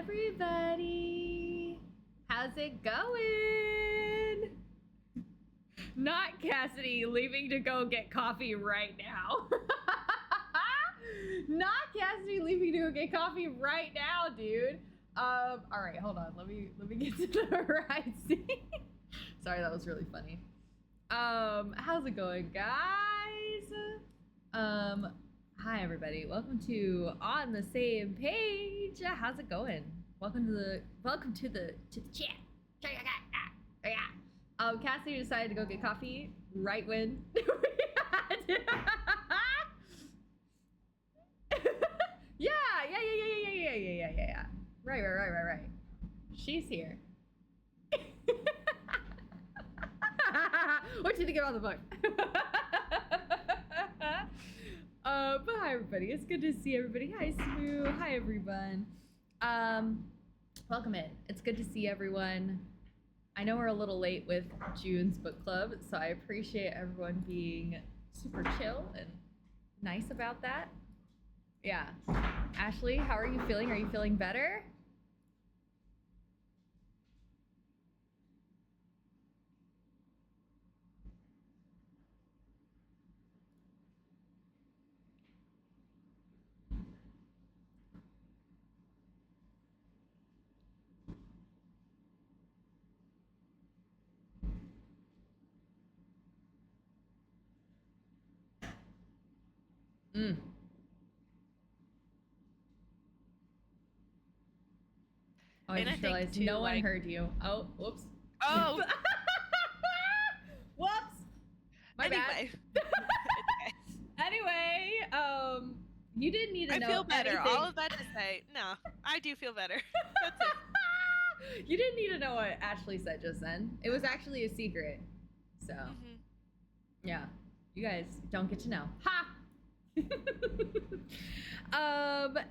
everybody. How's it going? Not Cassidy leaving to go get coffee right now. Not Cassidy leaving to go get coffee right now, dude. All right, hold on. Let me get to the right scene. Sorry, that was really funny. How's it going, guys? Hi everybody. Welcome to On the Same Page. How's it going? Welcome to the chat. Cassidy decided to go get coffee right when we had Yeah. Right. She's here. What do you think about the book? But hi everybody. It's good to see everybody. Hi Smooth. Hi everyone. Welcome in. It's good to see everyone. I know we're a little late with June's book club, so I appreciate everyone being super chill and nice about that. Yeah. Ashley, how are you feeling? Are you feeling better? Oh, I just realized no one heard you. Oh, whoops. Oh! Whoops! My bad. Anyway, you didn't need to know. I feel better. Anything. All of that to say, no, I do feel better. That's it. You didn't need to know what Ashley said just then. It was actually a secret. So, yeah, you guys don't get to know. Ha!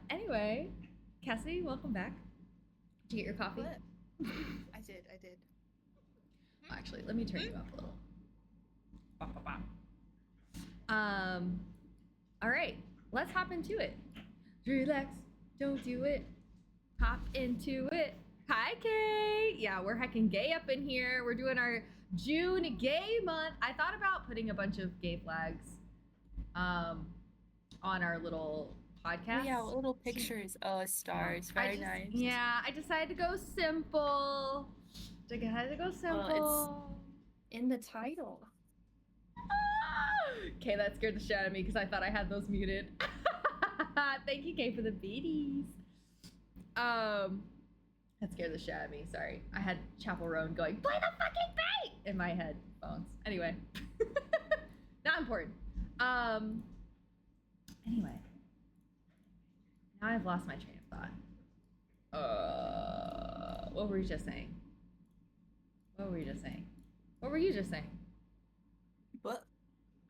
Anyway, Cassidy, welcome back. Did you get your coffee? What? I did. Actually, let me turn you up a little. All right, let's hop into it. Relax, don't do it. Hop into it. Hi, Kay. Yeah, we're heckin' gay up in here. We're doing our June gay month. I thought about putting a bunch of gay flags on our little podcast. Oh, yeah, little pictures. Oh, stars. Very nice. Yeah, I decided to go simple. Well, it's in the title. Okay, that scared the shit out of me because I thought I had those muted. Thank you, Kay, for the beaties. That scared the shit out of me. Sorry. I had Chapel Roan going, play the fucking beat in my headphones. Anyway. Not important. Anyway. Now I've lost my train of thought. What were you just saying? What were you just saying? But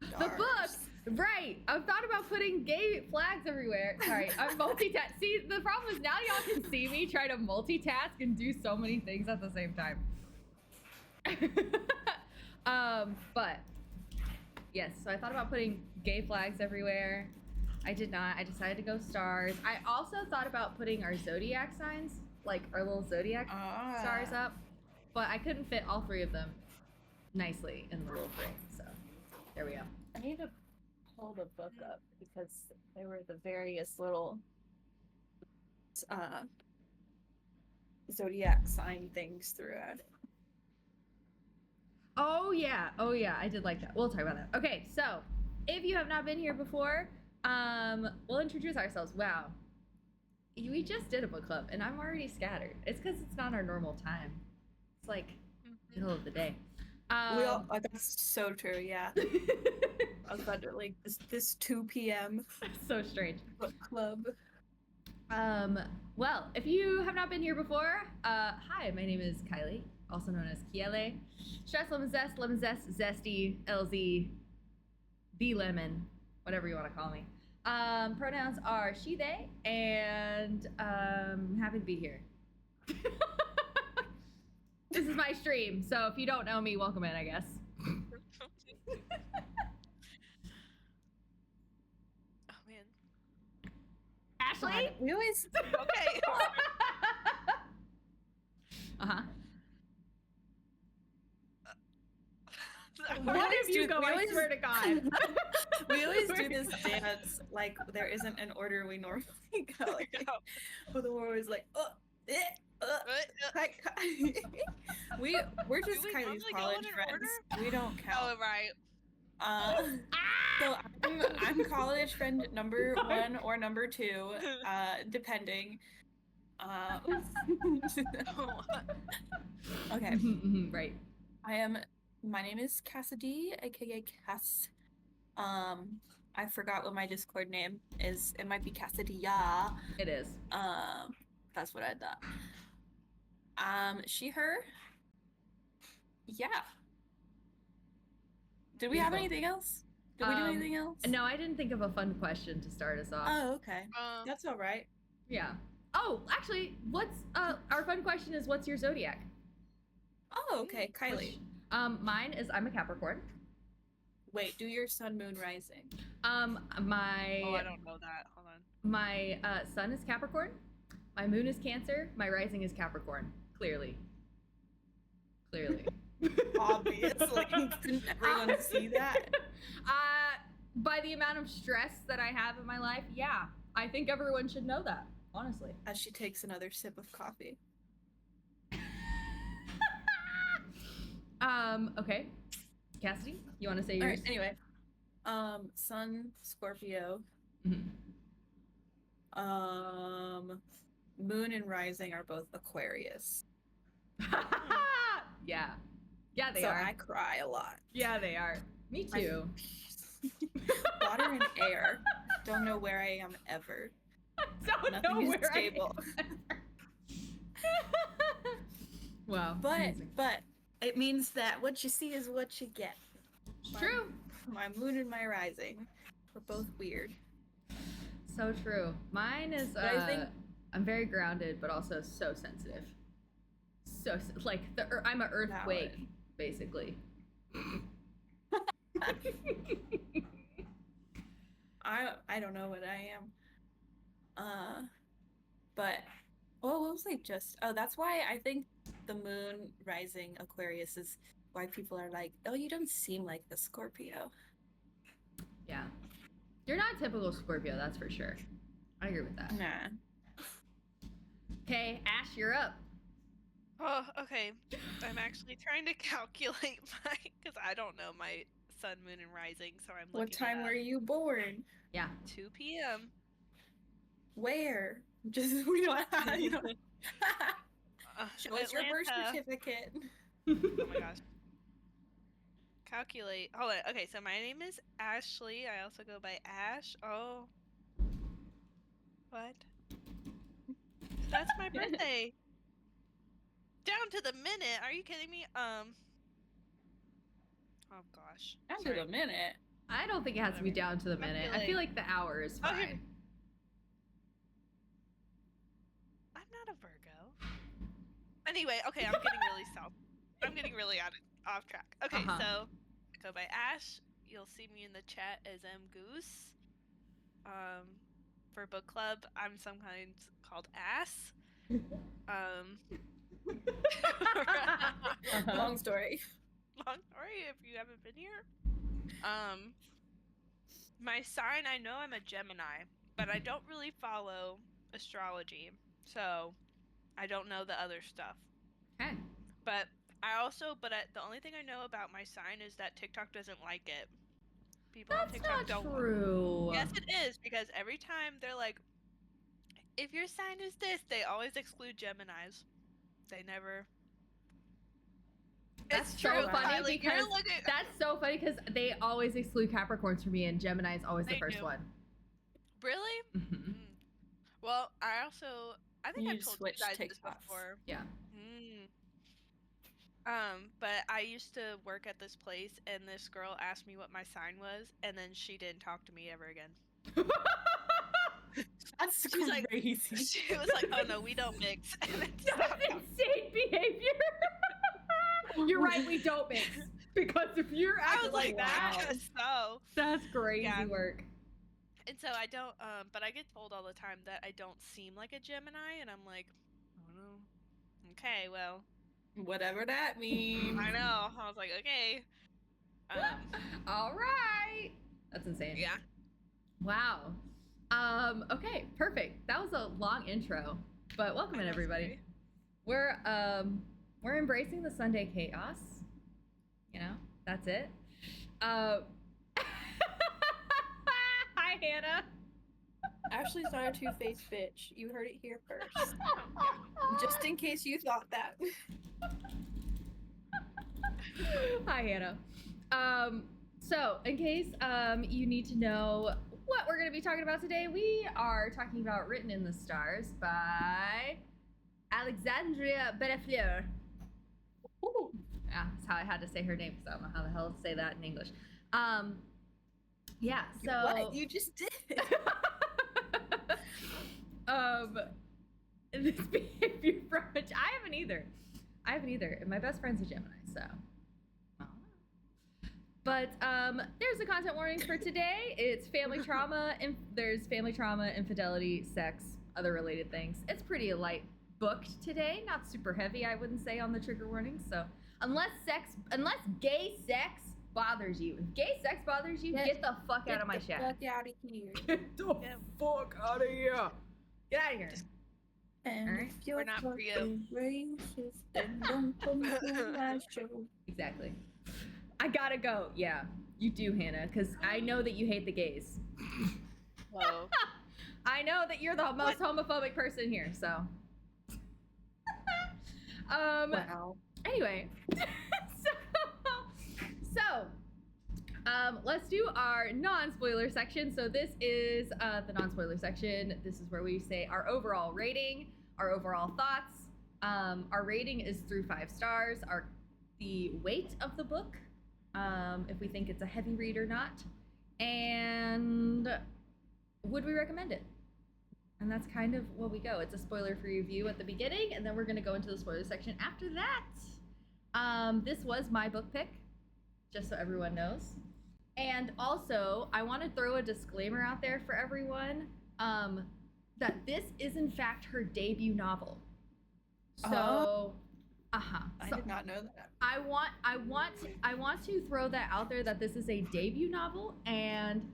the book! Right! I've thought about putting gay flags everywhere. Sorry, I'm multitask. See, the problem is now y'all can see me try to multitask and do so many things at the same time. But yes, so I thought about putting gay flags everywhere. I did not. I decided to go stars. I also thought about putting our zodiac signs, like our little zodiac stars up, but I couldn't fit all three of them nicely in the little frame, so there we go. I need to pull the book up because there were the various little zodiac sign things throughout it. Oh yeah, I did like that. We'll talk about that. Okay, so if you have not been here before, we'll introduce ourselves. Wow, we just did a book club and I'm already scattered. It's because it's not our normal time. It's like middle of the day. That's so true, yeah. I was about to, like, this 2 p.m. So strange. book club. Well, if you have not been here before, hi, my name is Kiele, also known as Kiele. Stress, lemon zest, zesty, LZ, the lemon, whatever you want to call me. Pronouns are she, they, and happy to be here. This is my stream, so if you don't know me, welcome in, I guess. Oh man. Ashley? We always Okay. Uh-huh. We One always of you do- go, we I always- swear to God. We always do Swear to this God. dance like there isn't an order we normally go. Like, Go. but we're always like, What? we're just we Kylie's normally go college in an friends. order? We don't Oh, count. right. So I'm college friend number 1 or number 2, depending. Okay. Right. My name is Cassidy, aka Cass. I forgot what my Discord name is. It might be Cassidy, yeah. It is. That's what I thought. She, her. Yeah. Did we have Beautiful. anything else? Did we do anything else? No, I didn't think of a fun question to start us off. Oh, okay. That's all right. Yeah. Oh, actually, what's our fun question is what's your zodiac? Oh, okay. Kylie. Mine is I'm a Capricorn. Wait, do your sun, moon, rising. My Oh, I don't know that. Hold on. my sun is Capricorn. My moon is Cancer. My rising is Capricorn. Clearly. Obviously. Didn't everyone see that? By the amount of stress that I have in my life, yeah. I think everyone should know that, honestly. As she takes another sip of coffee. Okay. Cassidy, you want to say All yours? right, anyway. Sun, Scorpio. Mhm. Moon and rising are both Aquarius. Yeah. Yeah, they so are. I cry a lot. Yeah, they are. Me too. Water and air. Don't know where I am ever. Don't Nothing know is where stable. Wow. But amazing. it means that what you see is what you get. It's true. My moon and my rising were both weird. So true. Mine is But I think- I'm very grounded but also so sensitive. So like I'm an earthquake Valid. basically. I don't know what I am. But what was I just? Oh, that's why I think the moon rising Aquarius is why people are like, oh, you don't seem like the Scorpio. Yeah. You're not typical Scorpio, that's for sure. I agree with that. Nah. Okay, Ash, you're up. Oh, okay. I'm actually trying to calculate because I don't know my sun, moon, and rising, so I'm looking What time it up. were you born? Yeah. 2 p.m. Where? Just we don't have. You don't... Show us your birth Atlanta. certificate. Oh my gosh. Calculate. Hold on. Okay, so my name is Ashley. I also go by Ash. Oh. What? That's my birthday. Down to the minute. Are you kidding me? Oh gosh. Down to Sorry. the minute. I don't think it has to be down to the minute. I feel like the hour is Oh, here- fine. I'm not a Virgo. Anyway, okay, I'm getting really I'm getting really off track. Okay, Uh-huh. so I go by Ash. You'll see me in the chat as M Goose. For book club, I'm sometimes called Ass. Long story. Long story if you haven't been here. My sign, I know I'm a Gemini, but I don't really follow astrology, so I don't know the other stuff. Okay. But the only thing I know about my sign is that TikTok doesn't like it. People on That's TikTok not don't. true. Yes, it is, because every time they're like, if your sign is this, they always exclude Geminis. They never. That's It's so true, funny Kylie, you're because looking- that's so funny because they always exclude Capricorns for me and Gemini is always the They first do. one. Really? Mhm. Well, I think You I've told you switched guys this TikToks. before. Yeah. But I used to work at this place, and this girl asked me what my sign was, and then she didn't talk to me ever again. That's She's like- crazy. She was like, "Oh no, we don't mix." And then That's stopped talking. insane behavior. You're right, we don't mix. Because if you're I acting was like, that, "That so." that's crazy Yeah. work. And so I don't. But I get told all the time that I don't seem like a Gemini, and I'm like, "Oh no." Okay, well, Whatever that means. I know. I was like, okay. All right. That's insane. Yeah. Wow. Okay, perfect. That was a long intro, but welcome in, everybody. We're embracing the Sunday chaos. You know, that's it. Hi, Hannah. Ashley's not a two-faced bitch. You heard it here first. Just in case you thought that. Hi, Hannah. So in case you need to know what we're going to be talking about today, we are talking about Written in the Stars by Alexandria Bellefleur. Ooh. Yeah, that's how I had to say her name because I don't know how the hell to say that in English. Yeah, so What? You just did. This behavior from which I haven't either. And my best friend's a Gemini, so. But there's a content warning for today. It's family trauma, and there's family trauma, infidelity, sex, other related things. It's pretty light booked today, not super heavy, I wouldn't say, on the trigger warning. So unless gay sex bothers you, if gay sex bothers you, get the fuck out of my shack. Get out of here. Get the fuck out of here. Get out of here. And Alright. if you're We're not for you. fucking racist, then don't come to my show. Exactly. I gotta go. Yeah, you do, Hannah, because I know that you hate the gays. Whoa. I know that you're the most homophobic person here, so. Wow. Anyway, so let's do our non-spoiler section. So this is the non-spoiler section. This is where we say our overall rating, our overall thoughts. Our rating is through 5 stars. The weight of the book, if we think it's a heavy read or not, and would we recommend it? And that's kind of what we go. It's a spoiler-free review at the beginning, and then we're going to go into the spoiler section after that. This was my book pick, just so everyone knows. And also, I want to throw a disclaimer out there for everyone that this is, in fact, her debut novel. So, I did not know that. I want to throw that out there that this is a debut novel, and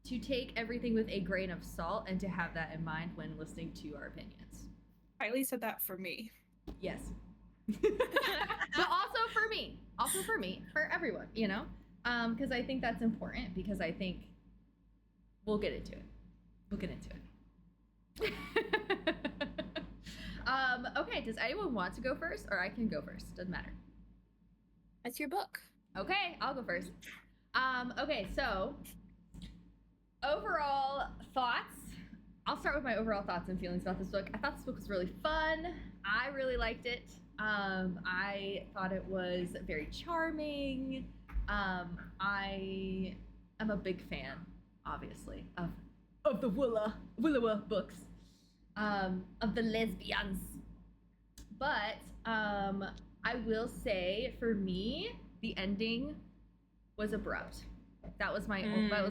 to take everything with a grain of salt and to have that in mind when listening to our opinions. Kylie said that for me. Yes. But also for me, for everyone, you know? Because I think that's important, because I think we'll get into it. Okay, does anyone want to go first, or I can go first? Doesn't matter. That's your book. Okay, I'll go first. Okay, so overall thoughts. I'll start with my overall thoughts and feelings about this book. I thought this book was really fun. I really liked it. I thought it was very charming. I am a big fan, obviously, of the Willa books, of the lesbians. But I will say, for me, the ending was abrupt. That was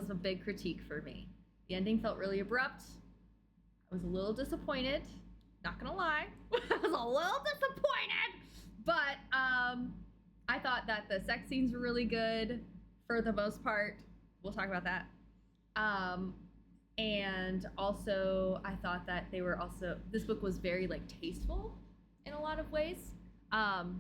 a big critique for me. The ending felt really abrupt. I was a little disappointed. Not gonna lie, I was a little disappointed. But I thought that the sex scenes were really good for the most part. We'll talk about that. And also, I thought that this book was very like tasteful in a lot of ways. And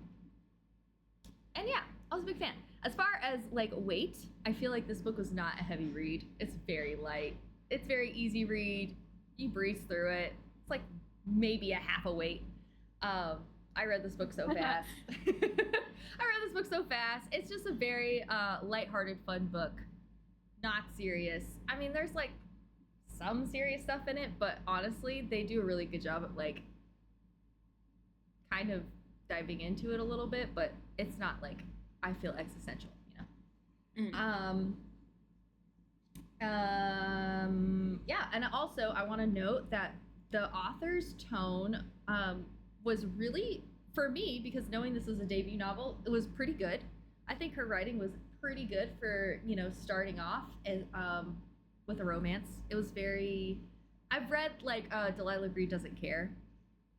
yeah, I was a big fan. As far as like weight, I feel like this book was not a heavy read. It's very light. It's very easy read. You breeze through it. It's like maybe a half a weight. I read this book so fast. It's just a very lighthearted, fun book. Not serious. I mean, there's like some serious stuff in it, but honestly, they do a really good job at like kind of diving into it a little bit, but it's not like I feel existential, you know? Yeah, and also I want to note that the author's tone was really, for me, because knowing this was a debut novel, it was pretty good. I think her writing was pretty good for, you know, starting off as, with a romance. It was very, I've read like Delilah Green Doesn't Care,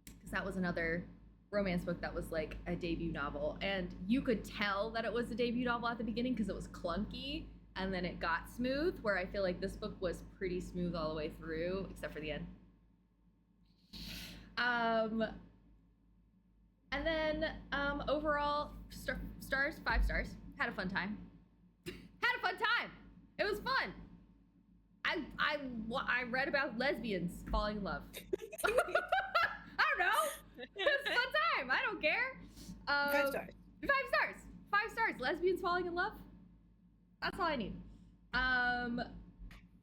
because that was another romance book that was like a debut novel, and you could tell that it was a debut novel at the beginning because it was clunky, and then it got smooth, where I feel like this book was pretty smooth all the way through, except for the end. And then overall, stars, 5 stars. Had a fun time. Had a fun time. It was fun. I read about lesbians falling in love. I don't know. It was a fun time. I don't care. 5 stars. 5 stars. 5 stars. Lesbians falling in love. That's all I need.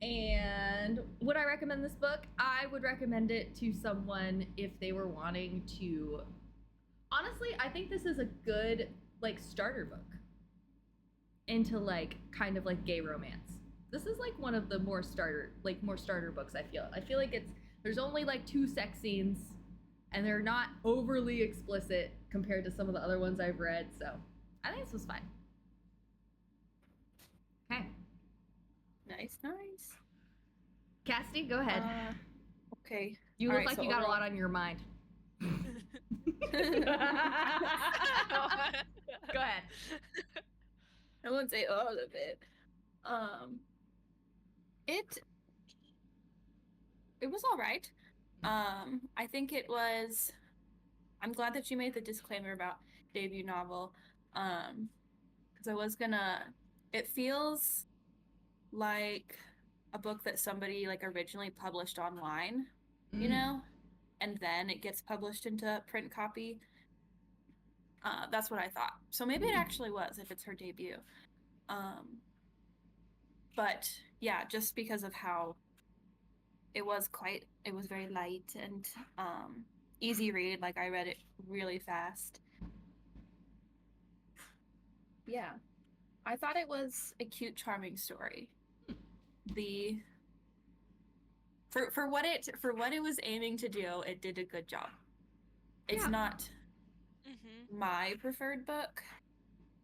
And would I recommend this book? I would recommend it to someone if they were wanting to. Honestly, I think this is a good like starter book into like kind of like gay romance. This is like one of the more starter books. I feel like there's only like 2 sex scenes, and they're not overly explicit compared to some of the other ones I've read. So I think this was fine. Okay. Nice. Cassidy, go ahead. Okay. You look like you got a lot on your mind. Go ahead. I won't say all of it. It was all right. I think it was. I'm glad that you made the disclaimer about debut novel, because I was gonna. It feels like a book that somebody like originally published online, you know, and then it gets published into print copy. That's what I thought. So maybe it actually was, if it's her debut. But yeah, just because of how it was very light and easy read. Like I read it really fast. Yeah, I thought it was a cute, charming story. For what it was aiming to do, it did a good job. It's not my preferred book,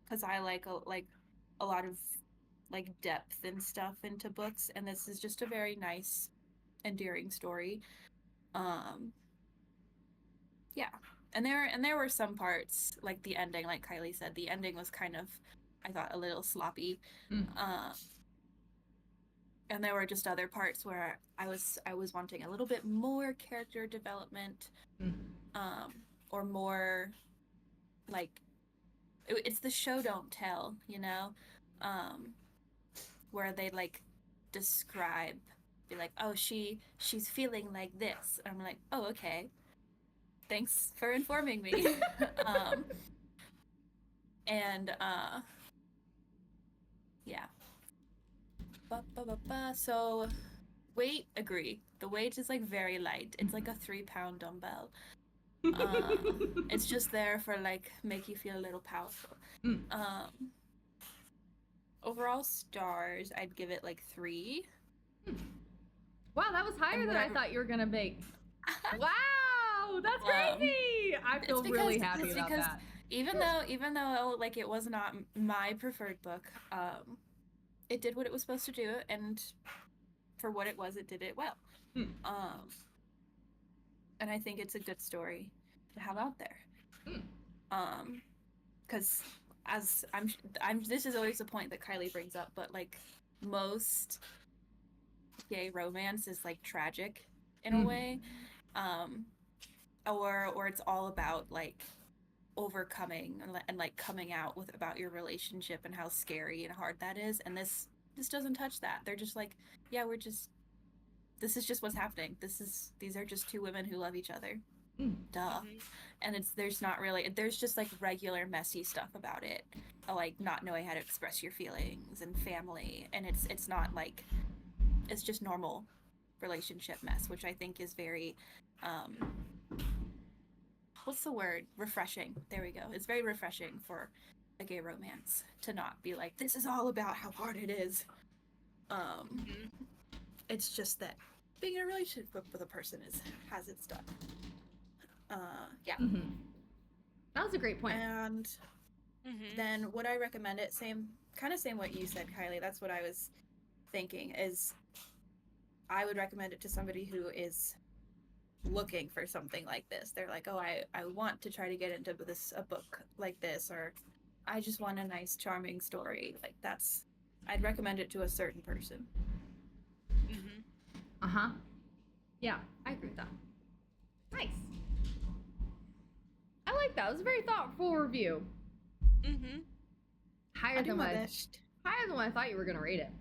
because I like a lot of like depth and stuff into books, and this is just a very nice, endearing story. Yeah, and there were some parts like the ending, like Kylie said, the ending was kind of, I thought, a little sloppy. And there were just other parts where I was wanting a little bit more character development, or more like it's the show don't tell, you know, where they like describe, be like, oh, she's feeling like this. I'm like, oh, okay, thanks for informing me. Yeah. So weight, agree. The weight is like very light. It's like a 3-pound dumbbell. It's just there for like make you feel a little powerful. Overall stars, I'd give it like 3. Wow, that was higher than I thought you were gonna make. Wow, that's crazy. I feel really happy about that. Even though like it was not my preferred book, it did what it was supposed to do, and for what it was, it did it well. And I think it's a good story to have out there. Because as I'm this is always a point that Kylie brings up, but like most gay romance is like tragic in a way, or it's all about like overcoming and like coming out with about your relationship and how scary and hard that is, and this doesn't touch that. They're just like, yeah, this is just what's happening. These are just 2 women who love each other. Duh. And there's just like regular messy stuff about it, like not knowing how to express your feelings and family, and it's not like, it's just normal relationship mess, which I think is very what's the word? Refreshing. There we go. It's very refreshing for a gay romance to not be like, this is all about how hard it is. It's just that being in a relationship with a person has its stuff. Yeah. That was a great point. And then would I recommend it? Same what you said, Kylie. That's what I was thinking, is I would recommend it to somebody who is looking for something like this. They're like, oh, I want to try to get into a book like this, or I just want a nice, charming story. Like I'd recommend it to a certain person. Uh-huh. Yeah, I agree with that. Nice. I like that. It was a very thoughtful review. Higher than what I thought you were gonna rate it.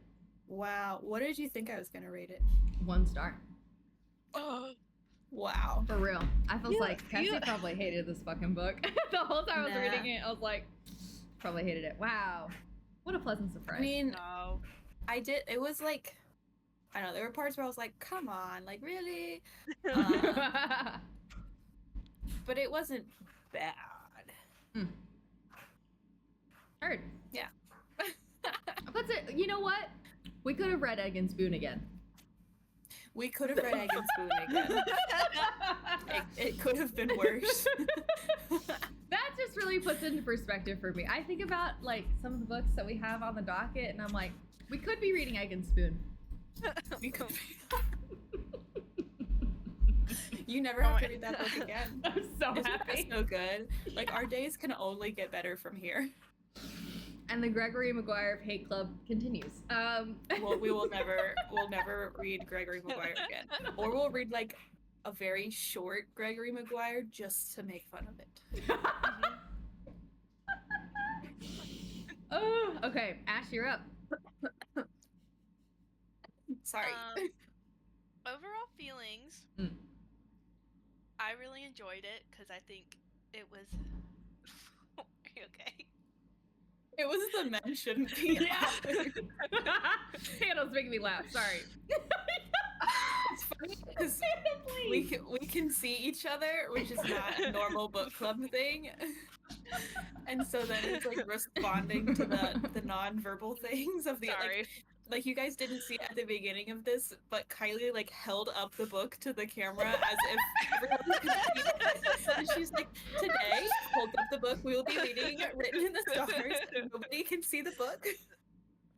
Wow. What did you think I was gonna rate it? 1 star. Oh, Wow. For real. I was like, Cassie probably hated this fucking book. The whole time I was reading it, I was like, probably hated it. Wow. What a pleasant surprise. I mean, no. I did. It was like, I don't know. There were parts where I was like, come on, like really? But it wasn't bad. Heard. Yeah. But you know what? We could have read Egg and Spoon again. We could have read Egg and Spoon again. It could have been worse. That just really puts it into perspective for me. I think about like some of the books that we have on the docket, and I'm like, we could be reading Egg and Spoon. We could be. You never have to read that book again. I'm so Isn't happy. that so good? Like our days can only get better from here. And the Gregory Maguire Hate Club continues. Well, we'll never read Gregory Maguire again, or we'll read like a very short Gregory Maguire just to make fun of it. Oh, okay. Ash, you're up. Sorry. Overall feelings. Mm. I really enjoyed it because I think it was. Are you okay? It was the men shouldn't be. Yeah. Hannah's making me laugh. Sorry. It's funny because we can see each other, which is not a normal book club thing. And so then it's like responding to the non-verbal things of the Sorry. like you guys didn't see it at the beginning of this, but Kylie like held up the book to the camera as if everyone could see it. And she's like, today, hold up the book, we will be reading Written in the Stars, and nobody can see the book.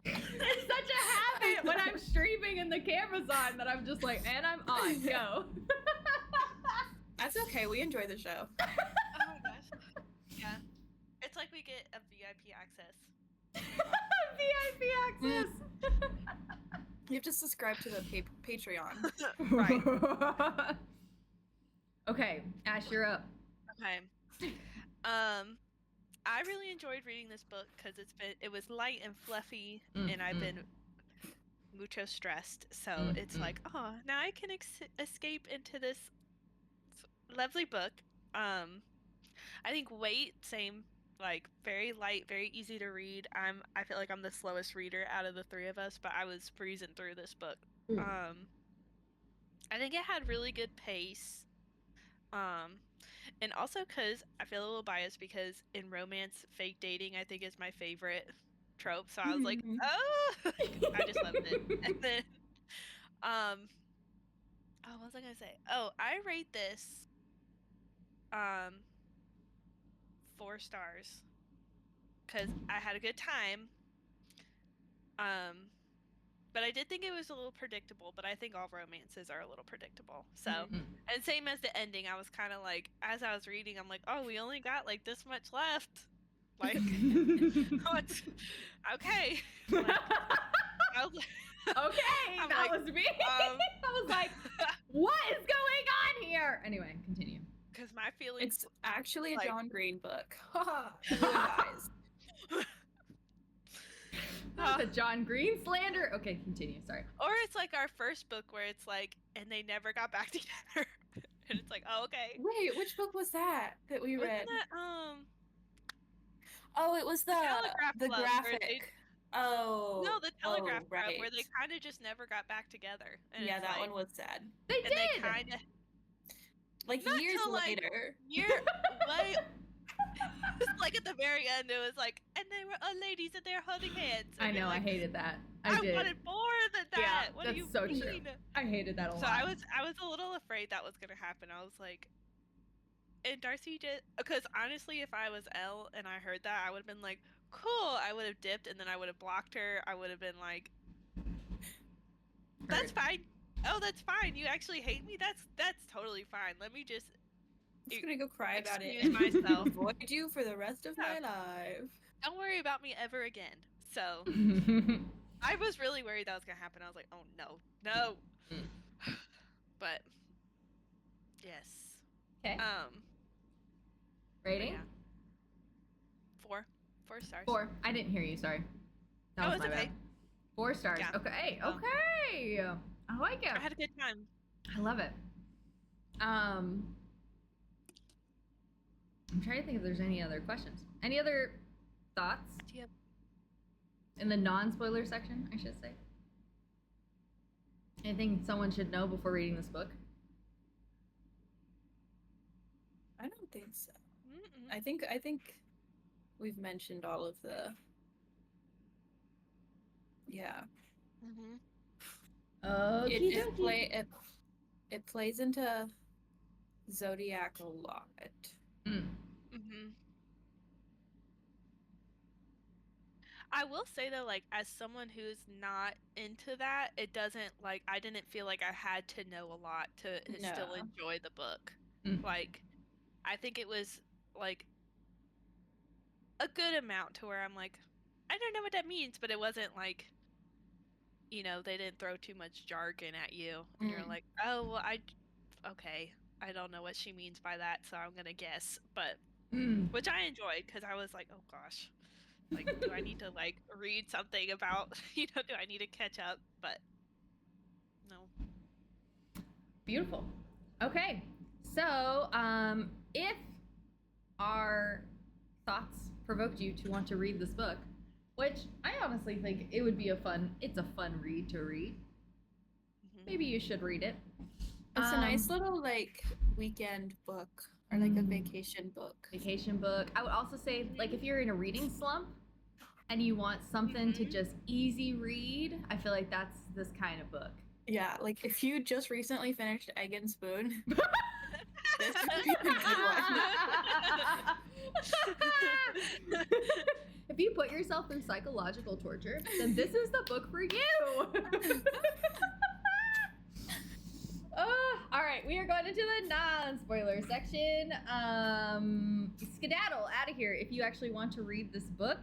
It's such a habit when I'm streaming and the camera's on that I'm just like, and I'm on, go. That's okay, we enjoy the show. Oh my gosh. Yeah. It's like we get a VIP access. VIP access. You have to subscribe to the Patreon. Right. Okay, Ash, you're up. Okay. I really enjoyed reading this book because it was light and fluffy, and I've been mucho stressed. So it's like, oh, now I can escape into this lovely book. I think weight, same. Like very light, very easy to read. I feel like I'm the slowest reader out of the 3 of us, but I was breezing through this book. I think it had really good pace. And also because I feel a little biased because in romance, fake dating I think is my favorite trope. So I was like, oh, I just loved it. And then, oh, what was I gonna say? Oh, I rate this, 4 stars because I had a good time. But I did think it was a little predictable, but I think all romances are a little predictable. So, and same as the ending, I was kind of like, as I was reading, I'm like, oh, we only got like this much left. Like, what's okay. Like, I was like, okay, I'm that like, was me. I was like, what is going on here? Anyway, continue. because my feelings. It's actually a like- John Green book. Haha. Everyone dies. The John Green slander. Okay, continue. Sorry. Or it's like our first book where it's like, and they never got back together, and it's like, oh, okay. Wait, which book was that we Wasn't read? that Oh, it was the Telegraph Club, where graphic. they- Oh. no, the Telegraph Club, right. where they kind of just never got back together. And Yeah, it's that like, one was sad. They and did. they kind of Like Not years till, like, later. like it's like at the very end, it was like, and they were ladies and they're holding hands. I And know. you're I like, hated that. I did. wanted more than that. Yeah, What do that's you so mean? true. I hated that a lot. So I was a little afraid that was gonna happen. I was like, and Darcy did, because honestly, if I was Elle and I heard that, I would have been like, cool. I would have dipped and then I would have blocked her. I would have been like, that's fine. oh, that's fine. You actually hate me? That's totally fine. Let me just I'm just gonna go cry about it excuse and myself. avoid you for the rest of my Yeah. life. Don't worry about me ever again. So I was really worried that was gonna happen. I was like, oh no. But yes. Okay. But Rating? yeah. 4 stars. 4. I didn't hear you. Sorry. That was it's my okay. bad. 4 stars. Yeah. Okay. Oh. Okay. I like it. I had a good time. I love it. I'm trying to think if there's any other questions. Any other thoughts? Do you have... In the non-spoiler section, I should say. Anything someone should know before reading this book? I don't think so. Mm-mm. I think we've mentioned all of the. Yeah. Mm-hmm. It plays into Zodiac a lot. Mm-hmm. I will say though, like, as someone who's not into that, it doesn't, like, I didn't feel like I had to know a lot to still No. enjoy the book. Mm. Like, I think it was, like, a good amount to where I'm like, I don't know what that means, but it wasn't like, you know, they didn't throw too much jargon at you. And you're like, oh, well, okay, I don't know what she means by that, so I'm gonna guess. But, which I enjoyed, because I was like, oh gosh. Like, do I need to, like, read something about, you know, do I need to catch up? But, no. Beautiful. Okay. So, if our thoughts provoked you to want to read this book, which I honestly think it would be it's a fun read to read. Mm-hmm. Maybe you should read it. It's a nice little, like, weekend book. Or, like, a vacation book. Vacation book. I would also say, like, if you're in a reading slump and you want something to just easy read, I feel like that's this kind of book. Yeah, like, if you just recently finished Egg and Spoon, this would be a good one. If you put yourself through psychological torture, then this is the book for you. All right, we are going into the non-spoiler section. Skedaddle out of here if you actually want to read this book,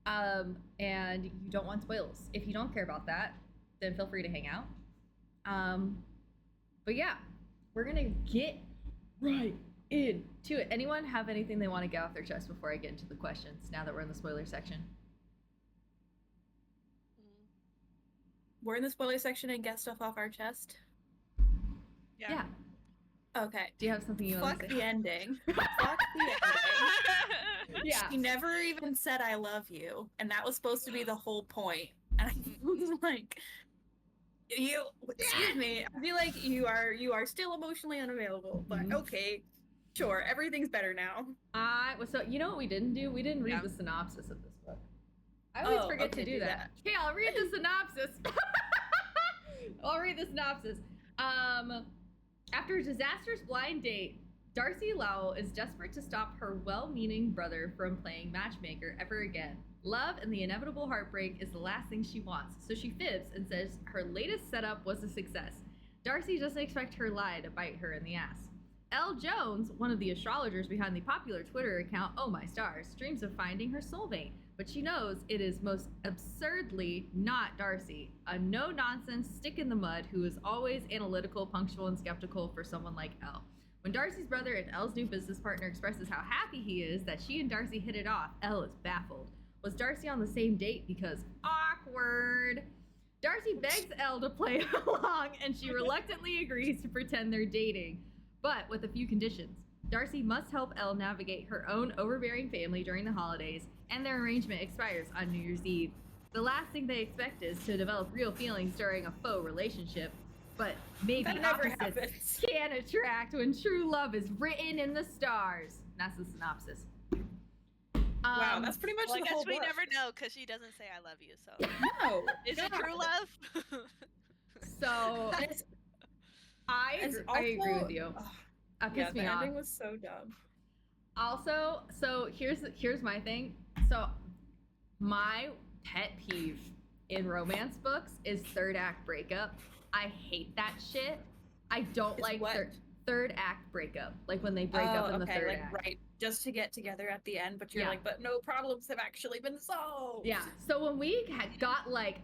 and you don't want spoilers. If you don't care about that, then feel free to hang out. But yeah, we're gonna get right into it. Anyone have anything they want to get off their chest before I get into the questions? Now that we're in the spoiler section. We're in the spoiler section and get stuff off our chest. Yeah. Okay. Do you have something you want to say? Fuck the ending. Fuck the ending. Yeah. She never even said I love you, and that was supposed to be the whole point. And I was like, excuse me. I feel like you are still emotionally unavailable, but okay, sure, everything's better now. So you know what we didn't do? We didn't read the synopsis of this book. I always forget to do that. Okay, I'll read the synopsis. I'll read the synopsis. After a disastrous blind date, Darcy Lowell is desperate to stop her well-meaning brother from playing matchmaker ever again. Love and the inevitable heartbreak is the last thing she wants, so she fibs and says her latest setup was a success. Darcy doesn't expect her lie to bite her in the ass. Elle Jones, one of the astrologers behind the popular Twitter account Oh My Stars, dreams of finding her soulmate, but she knows it is most absurdly not Darcy, a no-nonsense stick-in-the-mud who is always analytical, punctual, and skeptical for someone like Elle. When Darcy's brother and Elle's new business partner expresses how happy he is that she and Darcy hit it off, Elle is baffled. Was Darcy on the same date? Because awkward. Darcy begs Elle to play along, and she reluctantly agrees to pretend they're dating, but with a few conditions. Darcy must help Elle navigate her own overbearing family during the holidays, and their arrangement expires on New Year's Eve. The last thing they expect is to develop real feelings during a faux relationship, but maybe opposites can attract when true love is written in the stars. That's the synopsis. Wow, that's pretty much well, the I guess whole we book. never know because she doesn't say I love you. So No, is it true love? So I agree with you. That pissed me the off. ending was so dumb. Also, so here's my thing. So my pet peeve in romance books is third act breakup. I hate that shit. I don't It's like what? third act breakup. Like when they break up in the third act. Right. Just to get together at the end, but you're Yeah. like, but no problems have actually been solved. Yeah. So when we had got like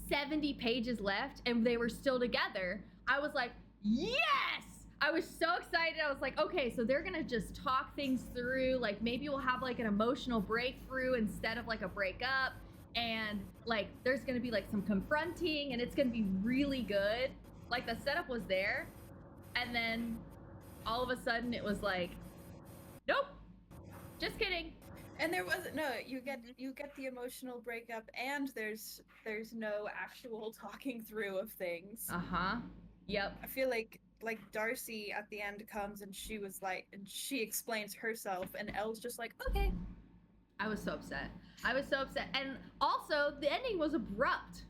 70 pages left and they were still together, I was like, yes! I was so excited. I was like, okay, so they're gonna just talk things through. Like maybe we'll have like an emotional breakthrough instead of like a breakup. And like there's gonna be like some confronting and it's gonna be really good. Like the setup was there. And then all of a sudden it was like, nope, just kidding. And there wasn't you get the emotional breakup and there's no actual talking through of things. Uh-huh. Yep. I feel like Darcy at the end comes and she was like, and she explains herself and Elle's just like, okay. I was so upset. And also the ending was abrupt.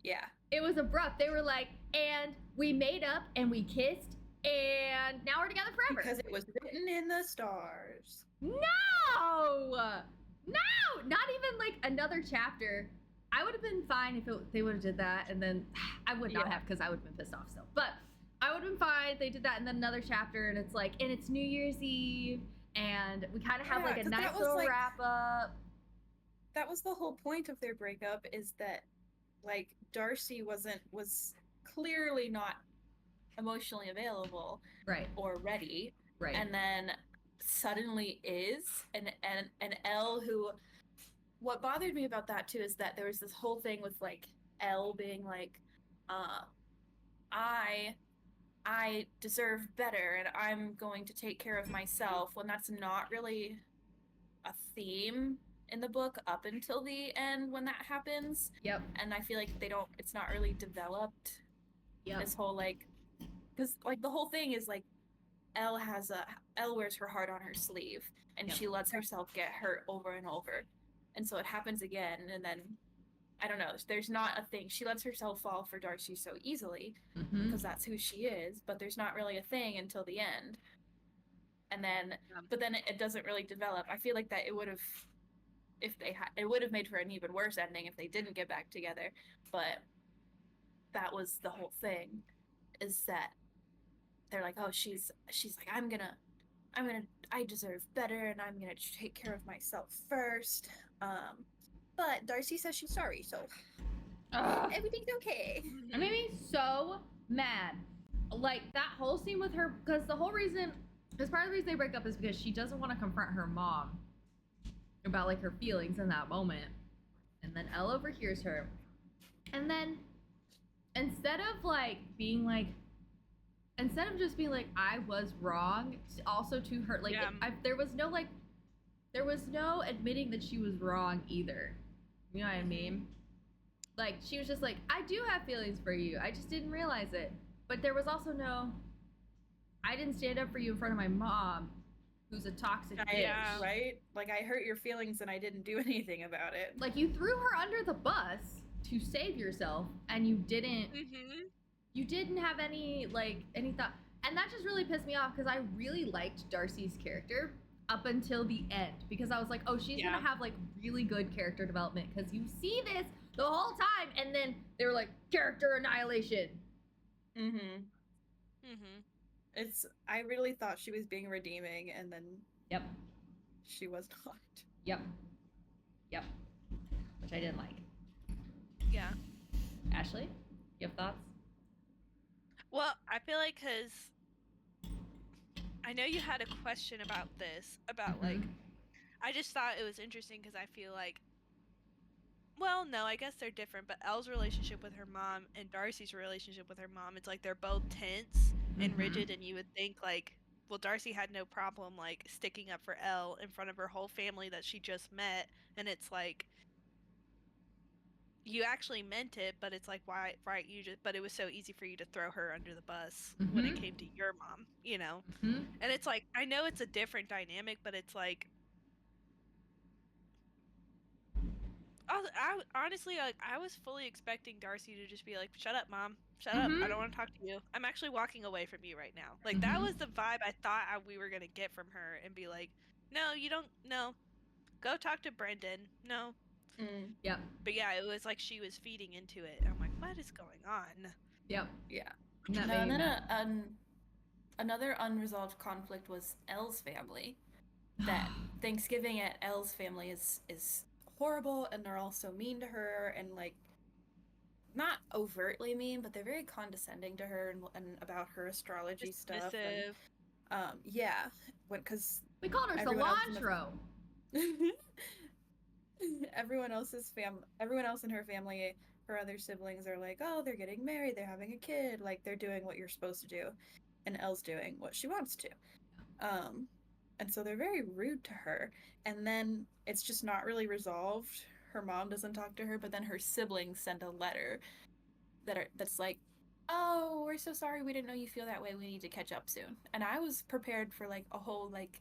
Yeah. It was abrupt. They were like, and we made up and we kissed and now we're together forever. Because it was written in the stars. No! Not even like another chapter. I would have been fine if they would have did that, and then I would not have because I would have been pissed off still. But I would have been fine if they did that, and then another chapter, and it's like, and it's New Year's Eve, and we kind of have like a nice little like, wrap up. That was the whole point of their breakup, is that like Darcy was clearly not emotionally available, right, or ready, right, and then suddenly is, and Elle, who, what bothered me about that too is that there was this whole thing with like Elle being like, I deserve better and I'm going to take care of myself, when that's not really a theme in the book up until the end when that happens. Yep. And I feel like it's not really developed. Yep. This whole like, because like the whole thing is like Elle wears her heart on her sleeve, and she lets herself get hurt over and over, and so it happens again, and then I don't know, there's not a thing. She lets herself fall for Darcy so easily because that's who she is, but there's not really a thing until the end, and then but then it doesn't really develop. I feel like that it would have, it would have made for an even worse ending if they didn't get back together, but that was the whole thing, is that they're like, oh, she's like, I deserve better and I'm gonna take care of myself first. But Darcy says she's sorry, so everything's okay. It made me so mad. Like that whole scene with her, because part of the reason they break up is because she doesn't want to confront her mom about like her feelings in that moment. And then Elle overhears her. And then instead of just being like, I was wrong, also to her, like, there was no admitting that she was wrong either. You know what I mean? Like, she was just like, I do have feelings for you. I just didn't realize it. But there was also I didn't stand up for you in front of my mom, who's a toxic bitch. Yeah, right? Like, I hurt your feelings and I didn't do anything about it. Like, you threw her under the bus to save yourself, and you didn't have any thought. And that just really pissed me off, because I really liked Darcy's character up until the end, because I was like, oh, she's gonna have like really good character development, because you see this the whole time, and then they were like, character annihilation. I really thought she was being redeeming, and then she was not. Yep. Which I didn't like. Yeah. Ashley, you have thoughts? Well, I feel like, because I know you had a question about this, about like, I just thought it was interesting because I feel like, well, no, I guess they're different, but Elle's relationship with her mom and Darcy's relationship with her mom, it's like they're both tense and rigid, and you would think like, well, Darcy had no problem like sticking up for Elle in front of her whole family that she just met, and it's like, you actually meant it, but it's like, why, right, but it was so easy for you to throw her under the bus when it came to your mom, you know? And it's like, I know it's a different dynamic, but it's like, I honestly, like, I was fully expecting Darcy to just be like, shut up, Mom, shut up, I don't want to talk to you, I'm actually walking away from you right now. Like, that was the vibe I thought we were going to get from her, and be like, no, you don't, no, go talk to Brendan, no. Yep. But yeah, it was like she was feeding into it. I'm like, what is going on? Yep. Yeah. And that No, made and me then mad. another unresolved conflict was Elle's family. That Thanksgiving at Elle's family is horrible, and they're all so mean to her, and like not overtly mean, but they're very condescending to her and about her astrology stuff. And Dismissive. yeah, because We called her everyone else in cilantro. everyone else in her family, her other siblings are like, oh, they're getting married, they're having a kid, like they're doing what you're supposed to do, and Elle's doing what she wants to. And so they're very rude to her, and then it's just not really resolved. Her mom doesn't talk to her, but then her siblings send a letter that's like, oh, we're so sorry, we didn't know you feel that way, we need to catch up soon. And I was prepared for like a whole like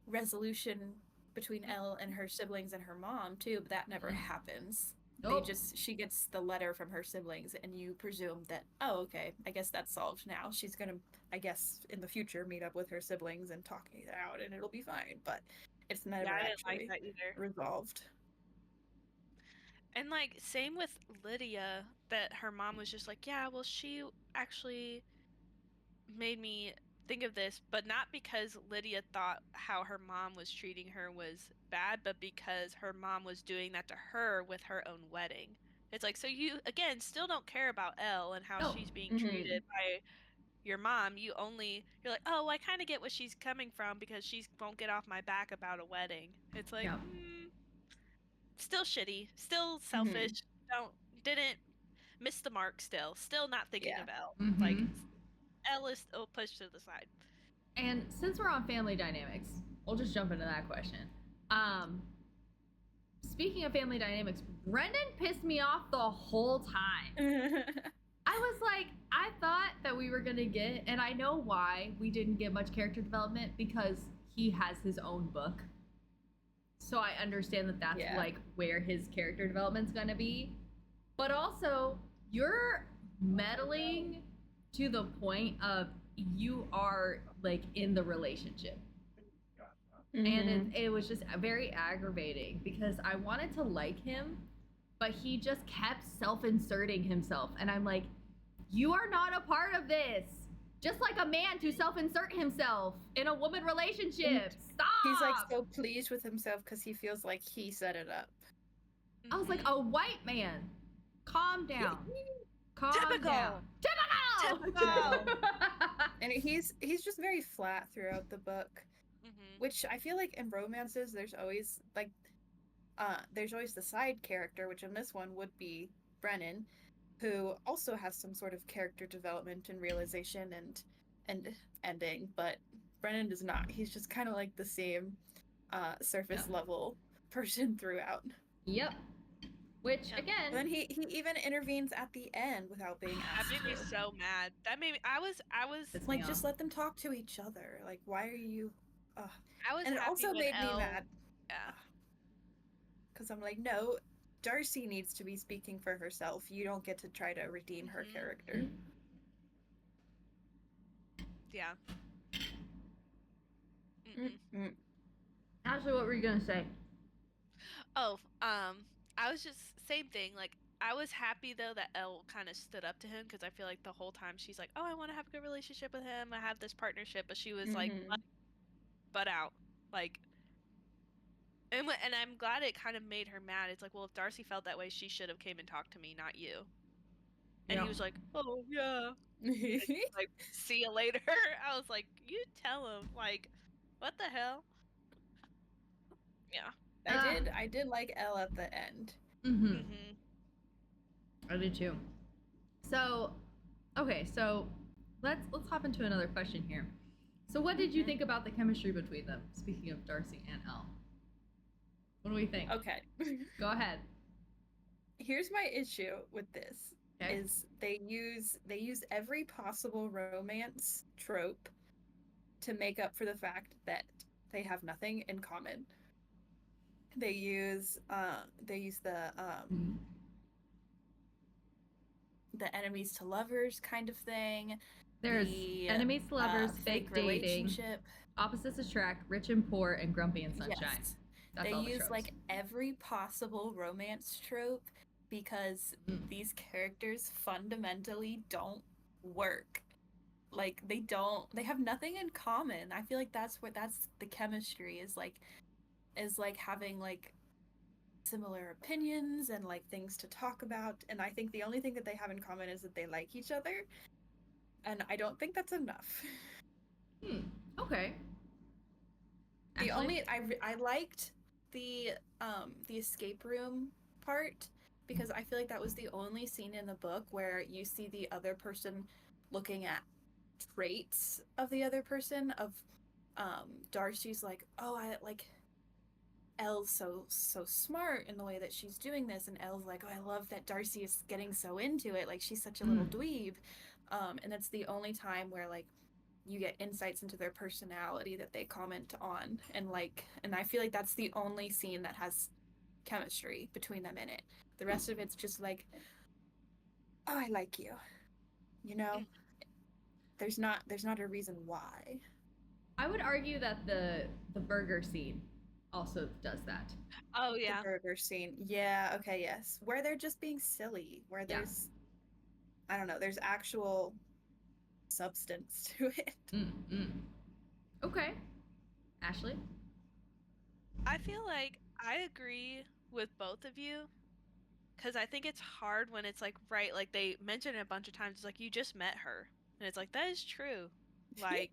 resolution between Elle and her siblings and her mom too, but that never happens. Nope. She gets the letter from her siblings, and you presume that, oh, okay, I guess that's solved now. She's gonna, I guess, in the future meet up with her siblings and talk it out, and it'll be fine. But it's never I didn't actually like that either. resolved. And like same with Lydia, that her mom was just like, yeah, well, she actually made me think of this, but not because Lydia thought how her mom was treating her was bad, but because her mom was doing that to her with her own wedding. It's like, so you again still don't care about Elle and how No. she's being treated by your mom. You're like, oh, I kind of get what she's coming from because she won't get off my back about a wedding. It's like, still shitty, still selfish. Didn't miss the mark. Still not thinking Yeah. of Elle. Mhm. Like, Elle is still pushed to the side. And since we're on family dynamics, we'll just jump into that question. Speaking of family dynamics, Brendan pissed me off the whole time. I was like, I thought that we were gonna get, and I know why we didn't get much character development, because he has his own book. So I understand that that's like where his character development's gonna be. But also, you're meddling to the point of you are like in the relationship. And it was just very aggravating because I wanted to like him, but he just kept self-inserting himself. And I'm like, you are not a part of this. Just like a man to self-insert himself in a woman relationship. Stop! He's like so pleased with himself because he feels like he set it up. I was like, a white man. Calm down. Calm down. Typical! And he's just very flat throughout the book. Which I feel like in romances there's always like there's always the side character, which in this one would be Brennan, who also has some sort of character development and realization and ending, but Brennan does not. He's just kind of like the same surface level person throughout. Yep. Which again, and then he even intervenes at the end without being asked. That made me so mad. That made me. I was It's like, just let them talk to each other. Like, why are you? I was. And it also made me mad. Yeah. Because I'm like, no, Darcy needs to be speaking for herself. You don't get to try to redeem her character. Yeah. Ashley, what were you gonna say? Oh, I was just same thing. Like, I was happy though that Elle kind of stood up to him, because I feel like the whole time she's like, oh, I want to have a good relationship with him. I have this partnership, but she was like, butt out, like. And I'm glad it kind of made her mad. It's like, well, if Darcy felt that way, she should have came and talked to me, not you. And he was like, oh yeah. Like, see you later. I was like, you tell him, like, what the hell? Yeah. I did like Elle at the end. I did too. So, okay, so let's hop into another question here. So, what did you think about the chemistry between them? Speaking of Darcy and Elle, what do we think? Okay, go ahead. Here's my issue with this: is they use every possible romance trope to make up for the fact that they have nothing in common. They use the enemies to lovers kind of thing. There's enemies to lovers, fake dating, opposites attract, rich and poor, and grumpy and sunshine. Yes. They use like every possible romance trope because these characters fundamentally don't work. Like they have nothing in common. I feel like that's the chemistry is like having like similar opinions and like things to talk about, and I think the only thing that they have in common is that they like each other, and I don't think that's enough. Okay. The Ashley? only I liked the escape room part because I feel like that was the only scene in the book where you see the other person looking at traits of the other person. Of Darcy's like, oh, I like Elle's so smart in the way that she's doing this, and Elle's like, oh, I love that Darcy is getting so into it, like she's such a little dweeb. And that's the only time where like you get insights into their personality that they comment on, and I feel like that's the only scene that has chemistry between them in it. The rest of it's just like, oh, I like you, you know. There's not a reason why. I would argue that the burger scene also does that. Oh yeah. The burger scene. Yeah, okay, yes. Where they're just being silly, where there's I don't know, there's actual substance to it. Okay. Ashley? I feel like I agree with both of you, because I think it's hard when it's like, right, like they mention it a bunch of times, it's like you just met her, and it's like that is true. Like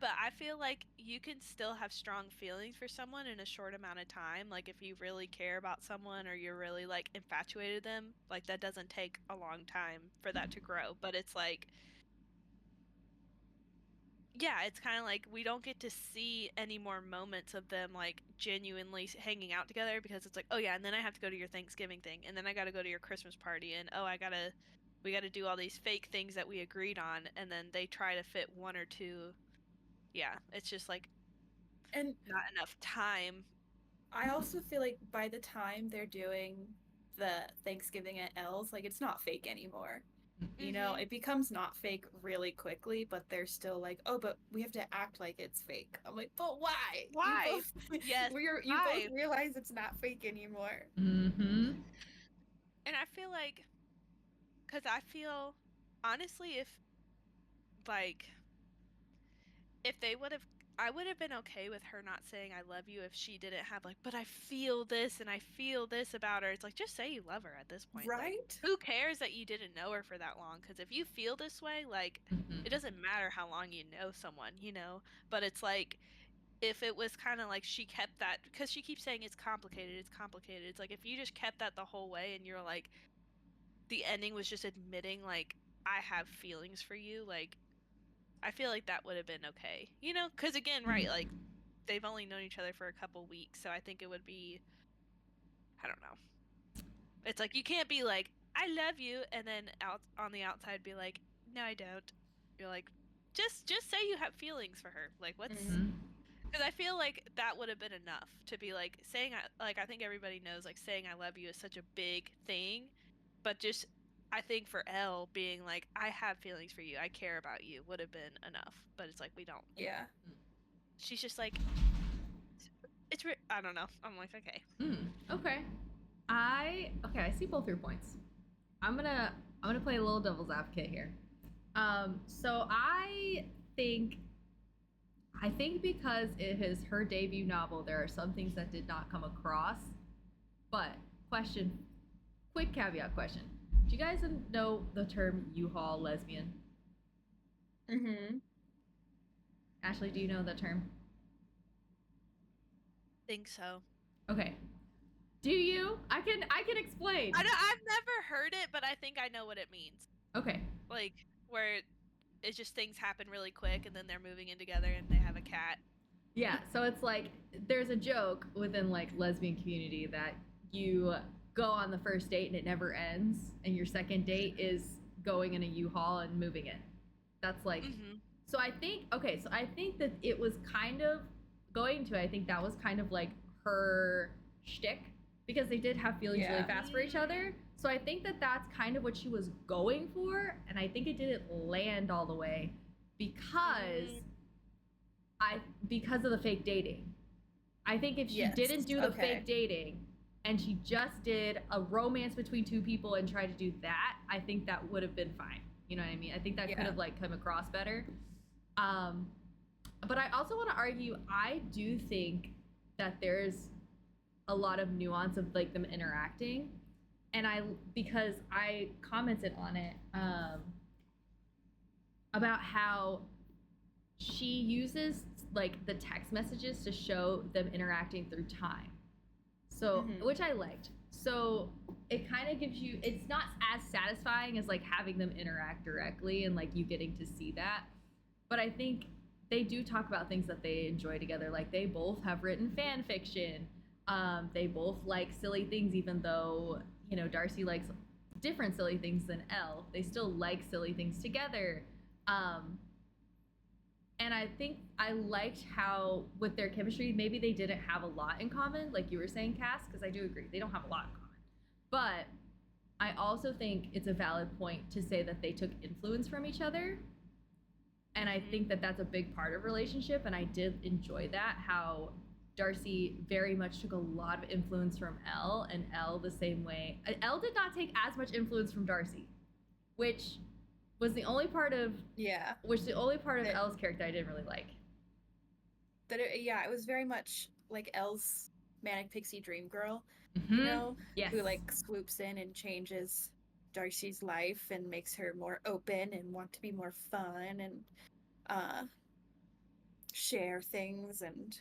but I feel like you can still have strong feelings for someone in a short amount of time. Like if you really care about someone or you're really like infatuated with them, like that doesn't take a long time for that to grow. But it's like, yeah, it's kind of like we don't get to see any more moments of them like genuinely hanging out together, because it's like, oh yeah, and then I have to go to your Thanksgiving thing, and then I got to go to your Christmas party, and oh, we got to do all these fake things that we agreed on, and then they try to fit one or two. Yeah, it's just like, and not enough time. I also feel like by the time they're doing the Thanksgiving at Elle's, like it's not fake anymore. You know, it becomes not fake really quickly, but they're still like, oh, but we have to act like it's fake. I'm like, but why? Why? Yes. You both realize it's not fake anymore. And I feel like, because I feel, honestly, if they would have, I would have been okay with her not saying I love you if she didn't have like, but I feel this and I feel this about her. It's like, just say you love her at this point. Right? Like, who cares that you didn't know her for that long? Because if you feel this way, like, it doesn't matter how long you know someone, you know? But it's like, if it was kind of like she kept that, because she keeps saying it's complicated. It's like, if you just kept that the whole way and you're like, the ending was just admitting, like, I have feelings for you, like, I feel like that would have been okay, you know? Because again, right, like they've only known each other for a couple weeks, so I think it would be, I don't know. It's like you can't be like, I love you, and then out on the outside be like, no, I don't. You're like, just say you have feelings for her. Like, what's? Because I feel like that would have been enough to be like saying, like, I think everybody knows like saying I love you is such a big thing, but just. I think for Elle being like, I have feelings for you, I care about you, would have been enough. But it's like, we don't. Yeah. She's just like, I don't know. I'm like, okay. Okay. I see both your points. I'm gonna play a little devil's advocate here. So I think because it is her debut novel, there are some things that did not come across. But quick caveat question. Do you guys know the term U-Haul lesbian? Ashley, do you know the term? Think so. Okay. Do you? I can explain. I've never heard it, but I think I know what it means. Okay. Like, where it's just things happen really quick and then they're moving in together and they have a cat. Yeah, so it's like there's a joke within like lesbian community that you go on the first date and it never ends, and your second date is going in a U-Haul and moving it. That's like so I think that it was kind of going to, I think that was kind of like her shtick, because they did have feelings really fast for each other. So I think that that's kind of what she was going for, and I think it didn't land all the way because of the fake dating. I think if she didn't do the fake dating and she just did a romance between two people and tried to do that, I think that would have been fine. You know what I mean? I think that could have like come across better. But I also want to argue, I do think that there's a lot of nuance of like them interacting, and because I commented on it about how she uses like the text messages to show them interacting through time, so which I liked. So it kind of gives you, it's not as satisfying as like having them interact directly and like you getting to see that, but I think they do talk about things that they enjoy together. Like they both have written fan fiction. They both like silly things, even though, you know, Darcy likes different silly things than Elle. They still like silly things together. And I think I liked how with their chemistry, maybe they didn't have a lot in common, like you were saying, Cass, because I do agree, they don't have a lot in common. But I also think it's a valid point to say that they took influence from each other. And I think that that's a big part of relationship. And I did enjoy that, how Darcy very much took a lot of influence from Elle, and Elle the same way. Elle did not take as much influence from Darcy, which was the only part of Elle's character I didn't really like. It was very much like Elle's manic pixie dream girl, you know, who like swoops in and changes Darcy's life and makes her more open and want to be more fun and share things, and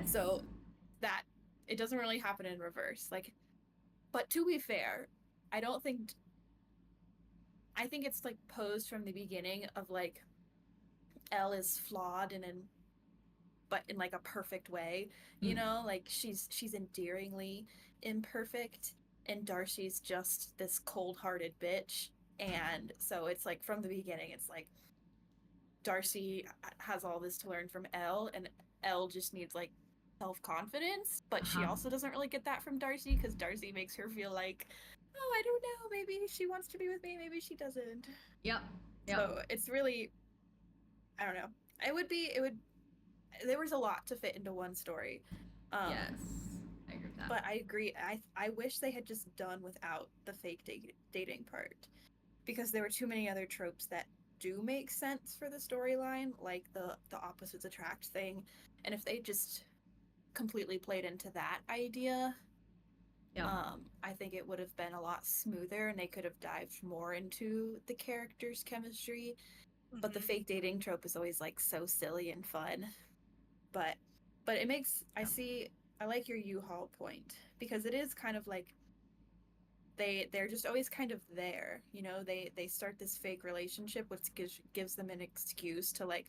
so that it doesn't really happen in reverse. Like, but to be fair, I think it's like posed from the beginning of like Elle is flawed but in like a perfect way, you know, like she's endearingly imperfect, and Darcy's just this cold-hearted bitch. And so it's like from the beginning, it's like Darcy has all this to learn from Elle, and Elle just needs like self-confidence, but she also doesn't really get that from Darcy, because Darcy makes her feel like, oh, I don't know, maybe she wants to be with me, maybe she doesn't. Yep. So it's really, I don't know. There was a lot to fit into one story. Yes, I agree with that. But I agree. I wish they had just done without the fake dating part, because there were too many other tropes that do make sense for the storyline, like the opposites attract thing. And if they just completely played into that idea, I think it would have been a lot smoother, and they could have dived more into the characters' chemistry. But the fake dating trope is always like so silly and fun. But it makes, I like your U-Haul point, because it is kind of like they're just always kind of there, you know. They start this fake relationship, which gives them an excuse to like,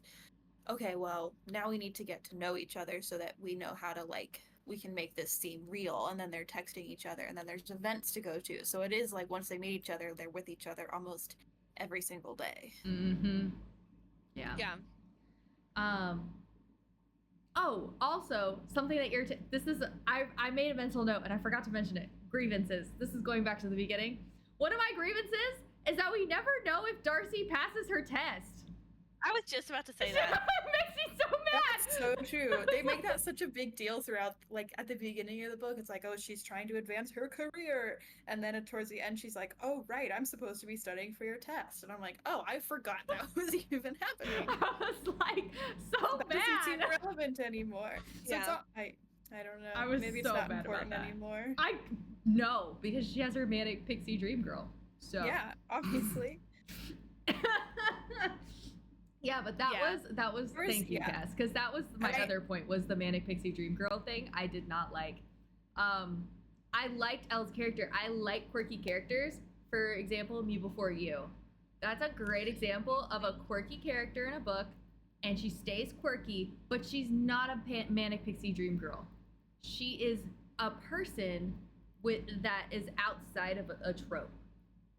okay, well, now we need to get to know each other so that we know how to like, we can make this seem real. And then they're texting each other, and then there's events to go to. So it is like once they meet each other, they're with each other almost every single day. Yeah. Oh, also something that this is, I made a mental note and I forgot to mention it. Grievances. This is going back to the beginning. One of my grievances is that we never know if Darcy passes her test. I was just about to say that. It makes me so mad. That's so true. They make that such a big deal throughout, like at the beginning of the book, it's like, oh, she's trying to advance her career. And then towards the end, she's like, oh, right, I'm supposed to be studying for your test. And I'm like, oh, I forgot that was even happening. I was like, so that mad. doesn't seem relevant anymore. So it's not, I don't know. I was Maybe so it's not mad important about that anymore. No, because she has her manic pixie dream girl. So yeah, obviously. Yeah, but that was thank you, Cass, because that was my other point, was the manic pixie dream girl thing. I did not like. I liked Elle's character. I like quirky characters. For example, Me Before You. That's a great example of a quirky character in a book, and she stays quirky, but she's not a manic pixie dream girl. She is a person that is outside of a trope,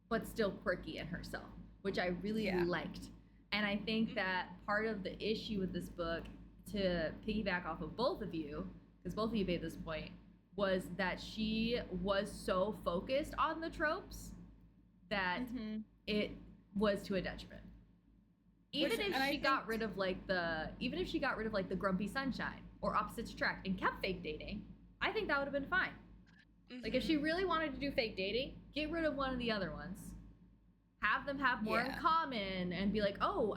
but still quirky in herself, which I really liked. And I think that part of the issue with this book, to piggyback off of both of you, because both of you made this point, was that she was so focused on the tropes that it was to a detriment. Even if she got rid of like the grumpy sunshine or opposites attract and kept fake dating, I think that would have been fine. Like, if she really wanted to do fake dating, get rid of one of the other ones. Have them have more in common and be like, oh,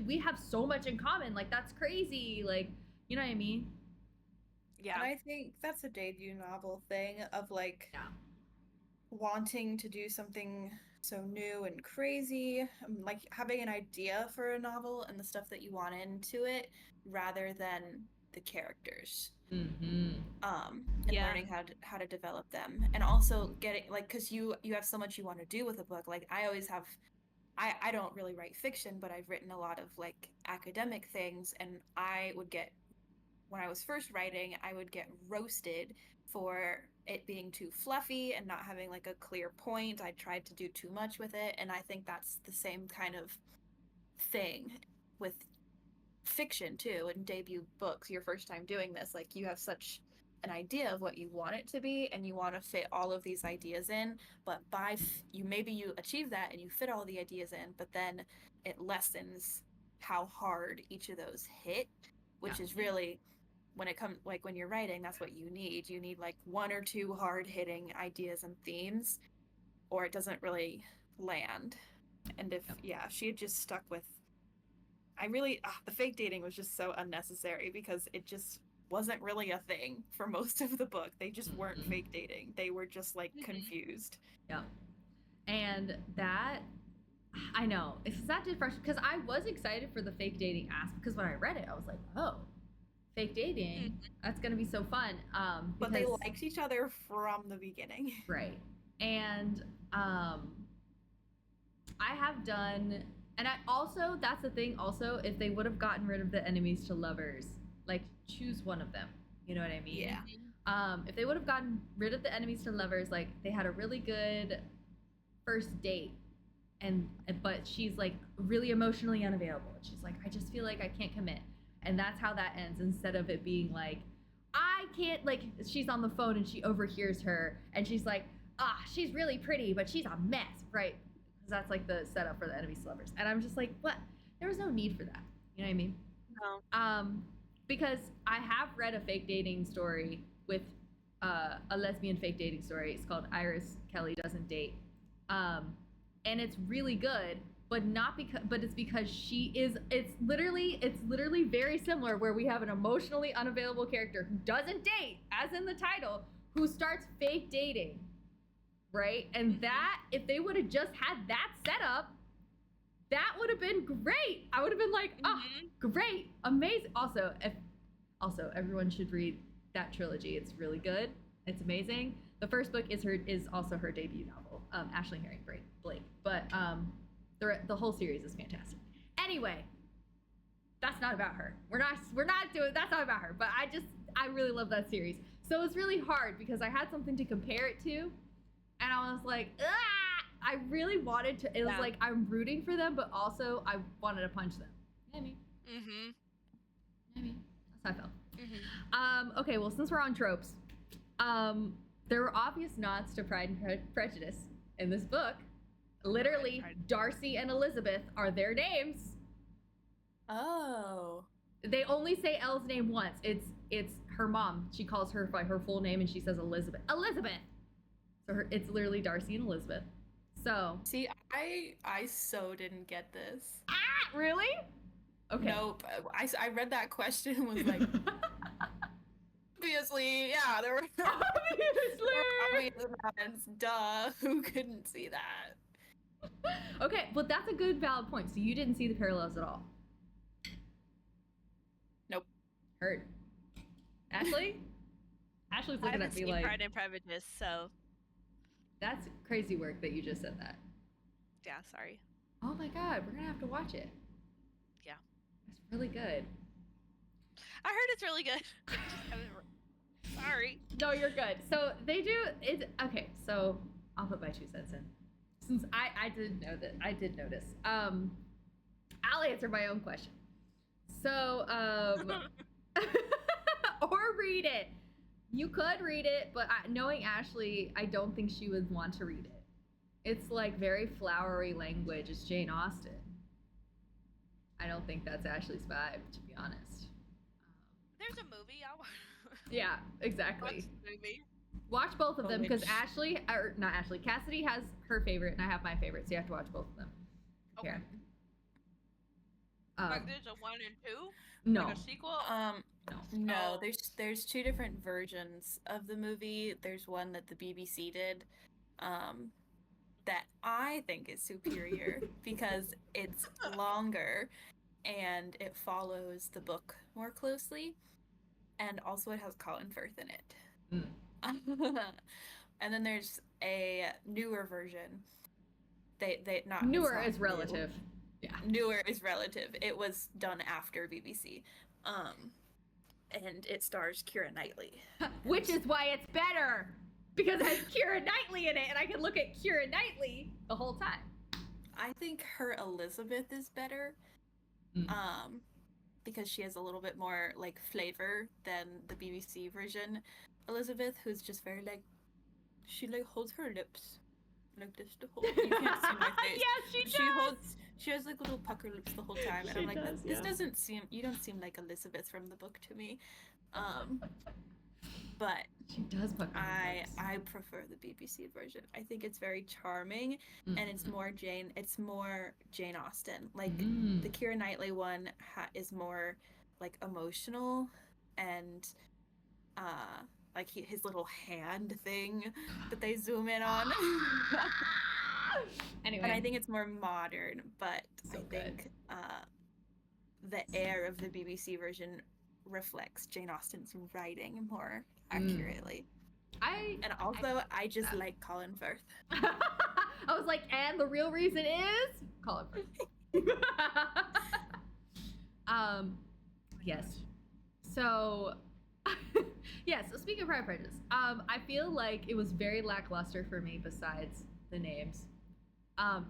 we have so much in common. Like, that's crazy. Like, you know what I mean? Yeah. And I think that's a debut novel thing of, like, wanting to do something so new and crazy, like having an idea for a novel and the stuff that you want into it rather than the characters. Mm-hmm. And learning how to develop them, and also getting, like, because you have so much you want to do with a book. Like, I always have, I don't really write fiction, but I've written a lot of, like, academic things, and when I was first writing, I would get roasted for it being too fluffy and not having, like, a clear point. I tried to do too much with it, and I think that's the same kind of thing with fiction too, and debut books. Your first time doing this, like, you have such an idea of what you want it to be, and you want to fit all of these ideas in, but maybe you achieve that and you fit all the ideas in, but then it lessens how hard each of those hit, which is really, when it comes, like, when you're writing, that's what you need like one or two hard hitting ideas and themes, or it doesn't really land. And if she had just stuck with, the fake dating was just so unnecessary because it just wasn't really a thing for most of the book. They just weren't fake dating. They were just, like, confused. Yeah. And that, I know, that did frustrate, because I was excited for the fake dating aspect, because when I read it, I was like, oh, fake dating, that's going to be so fun. But they liked each other from the beginning. Right. And I have done, and I also, that's the thing also, if they would have gotten rid of the enemies to lovers, like, choose one of them. You know what I mean? Yeah. If they would have gotten rid of the enemies to lovers, like, they had a really good first date, but she's, like, really emotionally unavailable. She's like, I just feel like I can't commit. And that's how that ends, instead of it being like, I can't, like, she's on the phone and she overhears her and she's like, she's really pretty, but she's a mess, right? Because that's, like, the setup for the enemies to lovers. And I'm just like, what? There was no need for that. You know what I mean? No. Because I have read a fake dating story with a lesbian fake dating story. It's called Iris Kelly Doesn't Date. And it's really good, but it's because it's literally very similar, where we have an emotionally unavailable character who doesn't date, as in the title, who starts fake dating, right? And that, if they would have just had that setup, that would have been great. I would have been like, great, amazing. Also, everyone should read that trilogy. It's really good. It's amazing. The first book is also her debut novel, Ashley Herring Blake. But the whole series is fantastic. Anyway, that's not about her. That's not about her. But I really love that series. So it's really hard because I had something to compare it to, and I was like, I really wanted to. It was like, I'm rooting for them, but also I wanted to punch them. You know what I mean? That's how I felt. Okay, well, since we're on tropes, there were obvious nods to Pride and Prejudice in this book. Literally, Darcy and Elizabeth are their names. Oh. They only say Elle's name once. It's her mom. She calls her by her full name, and she says Elizabeth. Elizabeth! So it's literally Darcy and Elizabeth. So. See, I so didn't get this. Really? Okay. Nope. I read that question and was like, obviously, yeah, there were obvious nods. Duh, who couldn't see that? Okay, but that's a good valid point. So you didn't see the parallels at all? Nope. Heard. Ashley? Ashley's looking at me like, Pride and Prejudice, so. That's crazy work that you just said that. Yeah, sorry. Oh my god, we're gonna have to watch it. Yeah. It's really good. I heard it's really good. Sorry. No, you're good. So they do it. Okay, so I'll put my 2 cents in. Since I did know that, I did notice. I'll answer my own question. So, or read it. You could read it, but knowing Ashley, I don't think she would want to read it. It's like very flowery language. It's Jane Austen. I don't think that's Ashley's vibe, to be honest. There's a movie. Yeah, exactly. Watch the movie. Watch both of them because Which- Cassidy has her favorite and I have my favorite, so you have to watch both of them. Okay. Here. Like there's a 1 and 2? No. Like a sequel? No, Oh. there's two different versions of the movie. There's one that the BBC did, that I think is superior because it's longer and it follows the book more closely, and also it has Colin Firth in it. And then there's a newer version. They not Newer it's not is relative. New. Yeah. Newer is relative. It was done after BBC. And it stars Keira Knightley. Which is why it's better. Because it has Keira Knightley in it, and I can look at Keira Knightley the whole time. I think her Elizabeth is better. Because she has a little bit more like flavor than the BBC version. Elizabeth, who's just very like, she like holds her lips like this the whole. You can't see my face. Yes, she does. She has like little pucker lips the whole time, and I'm like, this doesn't seem. You don't seem like Elizabeth from the book to me. But she does pucker lips. I prefer the BBC version. I think it's very charming, and it's more Jane. It's more Jane Austen. Like the Keira Knightley one is more like emotional, and like his little hand thing that they zoom in on. Anyway, and I think it's more modern, but I think the air of the BBC version reflects Jane Austen's writing more accurately. I just like Colin Firth. I was like, and the real reason is Colin Firth. Yes. So yes, so speaking of Pride and Prejudice, I feel like it was very lackluster for me besides the names.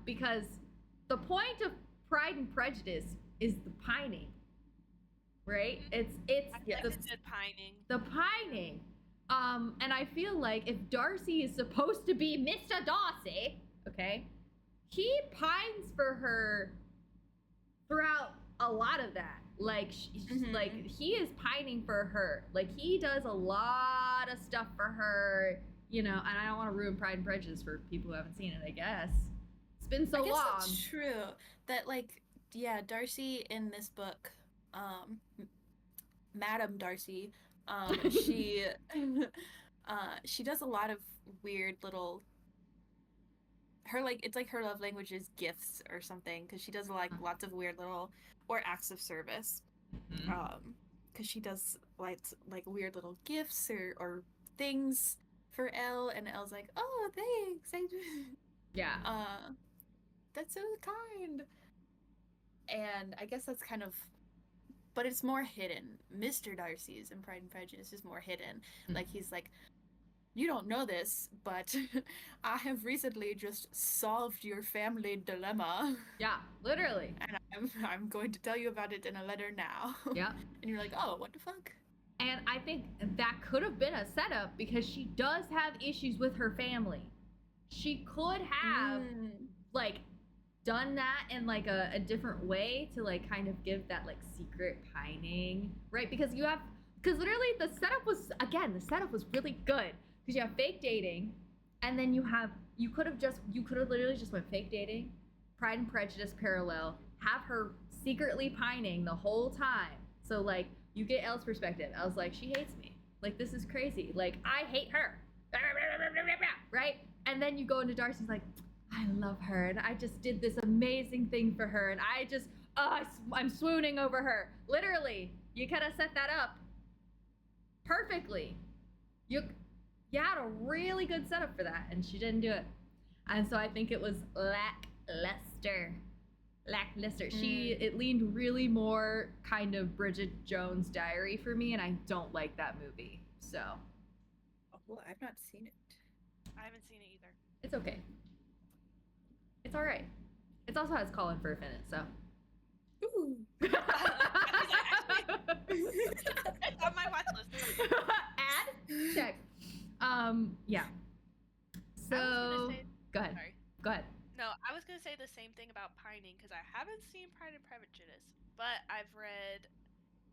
Because the point of Pride and Prejudice is the pining. Right? It's the pining. The pining. And I feel like if Darcy is supposed to be Mr. Darcy, okay, he pines for her throughout a lot of that. Like, like he is pining for her. Like, he does a lot of stuff for her, you know. And I don't want to ruin Pride and Prejudice for people who haven't seen it. I guess it's been so long. That's true. That Darcy in this book, Madame Darcy, she she does a lot of weird little. It's like her love language is gifts or something, because she does lots of weird little or acts of service, because she does like weird little gifts or things for Elle, and Elle's like, oh, thanks, yeah, that's so kind. And I guess that's kind of, but it's more hidden. Mr. Darcy's in Pride and Prejudice is more hidden. Like, he's like, you don't know this, but I have recently just solved your family dilemma. Yeah, literally. And I'm going to tell you about it in a letter now. Yeah. And you're like, oh, what the fuck? And I think that could have been a setup, because she does have issues with her family. She could have like done that in like a different way to like kind of give that like secret pining, right? Because literally the setup was really good. Because you have fake dating, and then you could have literally just went fake dating, Pride and Prejudice parallel, have her secretly pining the whole time. So like you get Elle's perspective. Elle's like, she hates me. Like, this is crazy. Like, I hate her. Right? And then you go into Darcy's like, I love her, and I just did this amazing thing for her, and I'm swooning over her. Literally, you could have set that up perfectly. You had a really good setup for that, and she didn't do it. And so I think it was lackluster. It leaned really more kind of Bridget Jones' Diary for me, and I don't like that movie. So. Well, I've not seen it. I haven't seen it either. It's okay. It's all right. It also has Colin Firth in it, so. Ooh. It's on my watch list. Add? Check. Yeah. So, go ahead. Sorry. Go ahead. No, I was going to say the same thing about pining, because I haven't seen Pride and Prejudice, but I've read,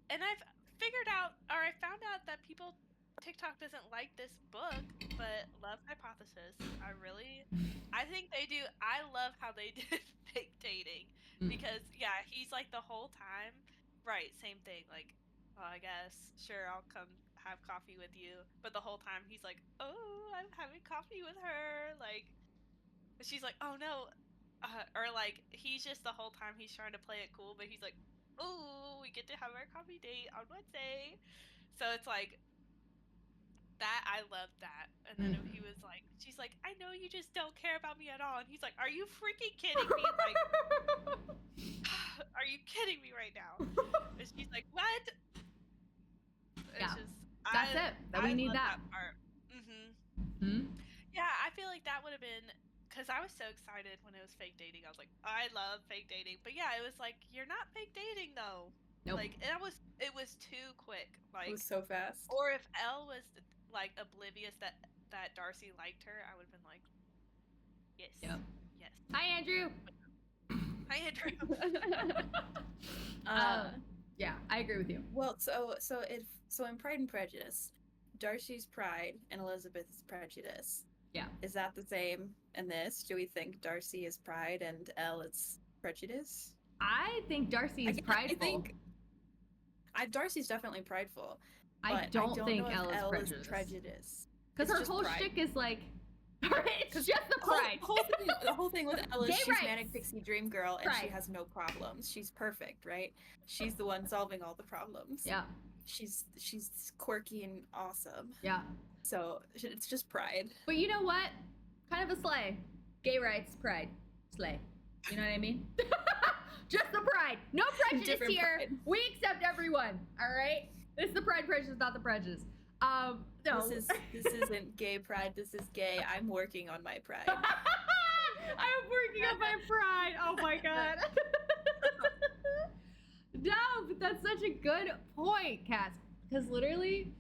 and I've figured out, or I found out that people TikTok doesn't like this book, but love Hypothesis. I think they do. I love how they did fake dating because he's like the whole time, right? Same thing. Like, oh, I guess sure I'll come have coffee with you, but the whole time he's like, oh, I'm having coffee with her. Like, she's like, oh no, or like he's just the whole time he's trying to play it cool, but he's like, oh, we get to have our coffee date on Wednesday. So it's like that. I love that. And then he was like, she's like, I know you just don't care about me at all. And he's like, are you freaking kidding me? Like, are you kidding me right now? And she's like, what? It's just, that's it. We need that. Part. Yeah, I feel like that would have been, because I was so excited when it was fake dating. I was like, I love fake dating. But yeah, it was like, you're not fake dating though. Nope. Like, it was too quick. Like, it was so fast. Or if Elle was like oblivious that Darcy liked her, I would have been like, yes. Yep. Yes. Hi, Andrew. Hi, Andrew. Yeah, I agree with you. Well, so in Pride and Prejudice, Darcy's pride and Elizabeth's prejudice. Yeah. Is that the same in this? Do we think Darcy is pride and Elle is prejudice? I think Darcy is prideful. Darcy's definitely prideful. I don't think Elle is prejudice. Because her whole shtick is like, it's just the pride. The whole thing with Elle is she's rights. manic pixie dream girl and she has no problems. She's perfect, right? She's the one solving all the problems. Yeah. She's quirky and awesome. Yeah. So it's just pride. But you know what? Kind of a slay. Gay rights, pride, slay. You know what I mean? Just the pride. No prejudice Different here. pride. We accept everyone. All right. This is the pride prejudice, not the prejudice. No. This isn't gay pride. This is gay. I'm working on my pride. I'm working on my pride. Oh my god. No, but that's such a good point, Cass. Because literally,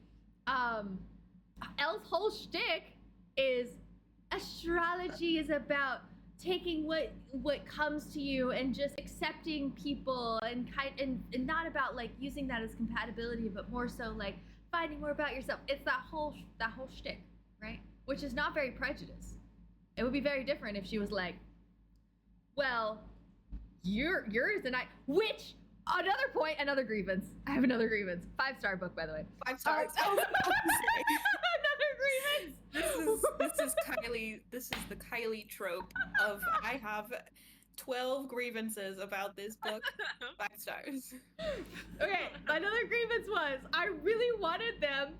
Elle's whole shtick is astrology is about taking what comes to you and just accepting people and not about like using that as compatibility, but more so like finding more about yourself. It's that whole shtick, right? Which is not very prejudiced. It would be very different if she was like, well, yours and which another point, another grievance. I have another grievance. 5-star book, by the way. 5 stars. Another grievance. This is the Kiele trope of I have 12 grievances about this book. 5 stars. Okay, another grievance was I really wanted them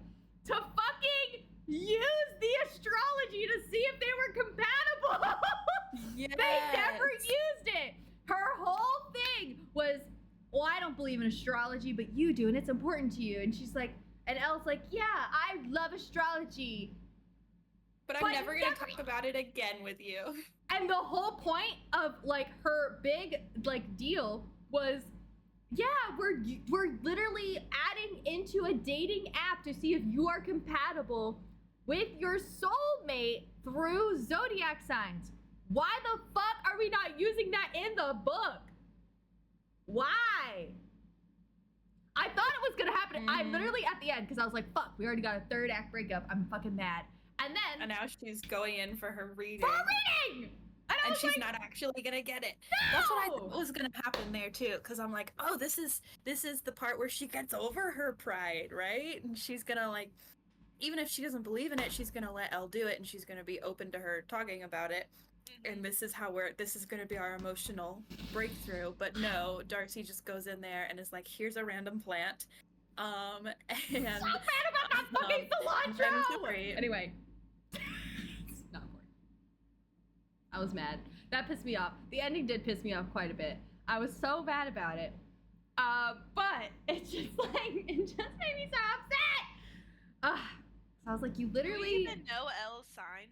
to fucking use the astrology to see if they were compatible. Yes. They never used it. Her whole thing was, well, I don't believe in astrology, but you do, and it's important to you. And she's like, and Elle's like, yeah, I love astrology. But I'm never going to talk about it again with you. And the whole point of like her big like deal was, yeah, we're literally adding into a dating app to see if you are compatible with your soulmate through zodiac signs. Why the fuck are we not using that in the book? Why? I thought it was gonna happen. I literally at the end, because I was like, fuck, we already got a 3rd act breakup. I'm fucking mad. And now she's going in for her reading. For reading! And she's like, not actually gonna get it. No! That's what I thought was gonna happen there too. Because I'm like, oh, this is the part where she gets over her pride, right? And she's gonna like, even if she doesn't believe in it, she's gonna let Elle do it, and she's gonna be open to her talking about it. And this is gonna be our emotional breakthrough. But no, Darcy just goes in there and is like, here's a random plant. And so mad about that fucking cilantro! Anyway. It's not important. I was mad. That pissed me off. The ending did piss me off quite a bit. I was so mad about it. But it's just like, it just made me so upset! So I was like, you literally... Do you even know Elle's sign?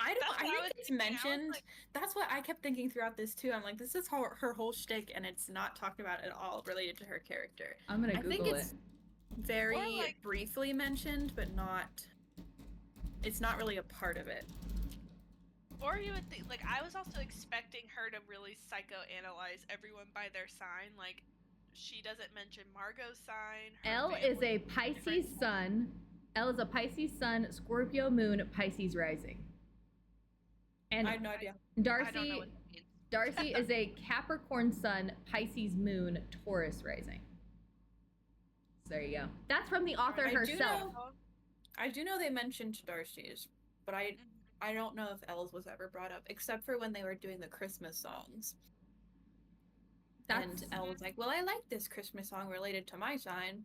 I think it's mentioned. Like, that's what I kept thinking throughout this too. I'm like, this is her whole shtick, and it's not talked about at all related to her character. I'm gonna Google it. I think it's very briefly mentioned, but it's not really a part of it. Or you would think, like, I was also expecting her to really psychoanalyze everyone by their sign. Like, she doesn't mention Margot's sign. Elle is a Pisces sun. Elle is a Pisces sun, Scorpio moon, Pisces rising. And I have no idea. I don't know Darcy what that means. Darcy is a Capricorn sun, Pisces moon, Taurus rising. So there you go. That's from the author herself. I do know they mentioned Darcy's, but I don't know if Elle's was ever brought up, except for when they were doing the Christmas songs. And Elle was like, well, I like this Christmas song related to my sign.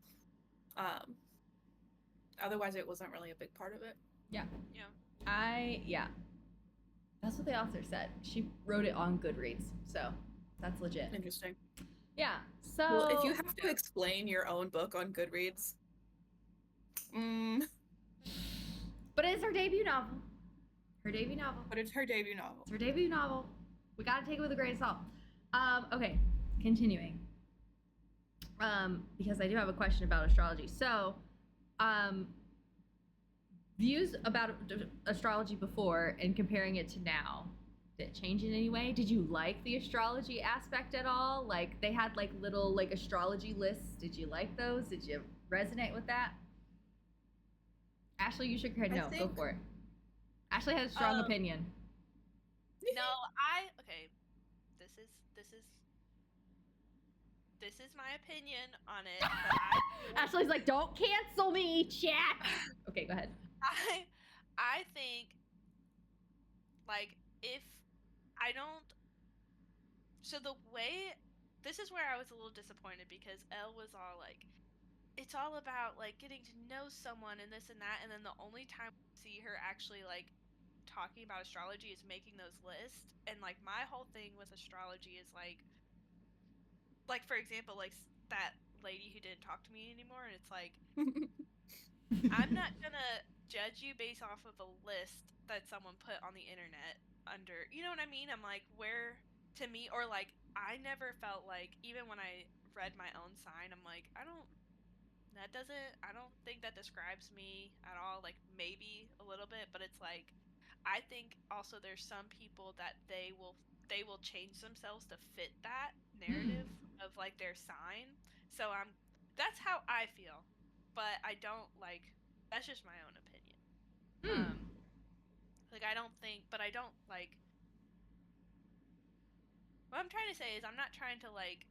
Otherwise, it wasn't really a big part of it. Yeah. That's what the author said. She wrote it on Goodreads, so that's legit. Interesting. Yeah, so... Well, if you have to explain your own book on Goodreads... But it's her debut novel. But it's her debut novel. It's her debut novel. We gotta take it with a grain of salt. Okay, continuing. Because I do have a question about astrology. So, views about astrology before and comparing it to now, did it change in any way? Did you like the astrology aspect at all? Like, they had like little like astrology lists. Did you like those? Did you resonate with that? Ashley, you shook your head no. Go for it. Ashley has a strong opinion. No, okay. This is my opinion on it. But Ashley's like, don't cancel me, chat. Okay, go ahead. I think, like, if I don't. So the way, this is where I was a little disappointed because Elle was all like, it's all about like getting to know someone and this and that, and then the only time we see her actually like talking about astrology is making those lists. And like my whole thing with astrology is like for example, like that lady who didn't talk to me anymore, and it's like I'm not gonna judge you based off of a list that someone put on the internet under, you know what I mean? I'm like, where to me, or like I never felt like, even when I read my own sign, I'm like, I don't think that describes me at all. Like maybe a little bit, but it's like I think also there's some people that they will change themselves to fit that narrative of like their sign. So that's how I feel, but I don't like, that's just my own opinion. Like I don't think, but I don't like, what I'm trying to say is I'm not trying to like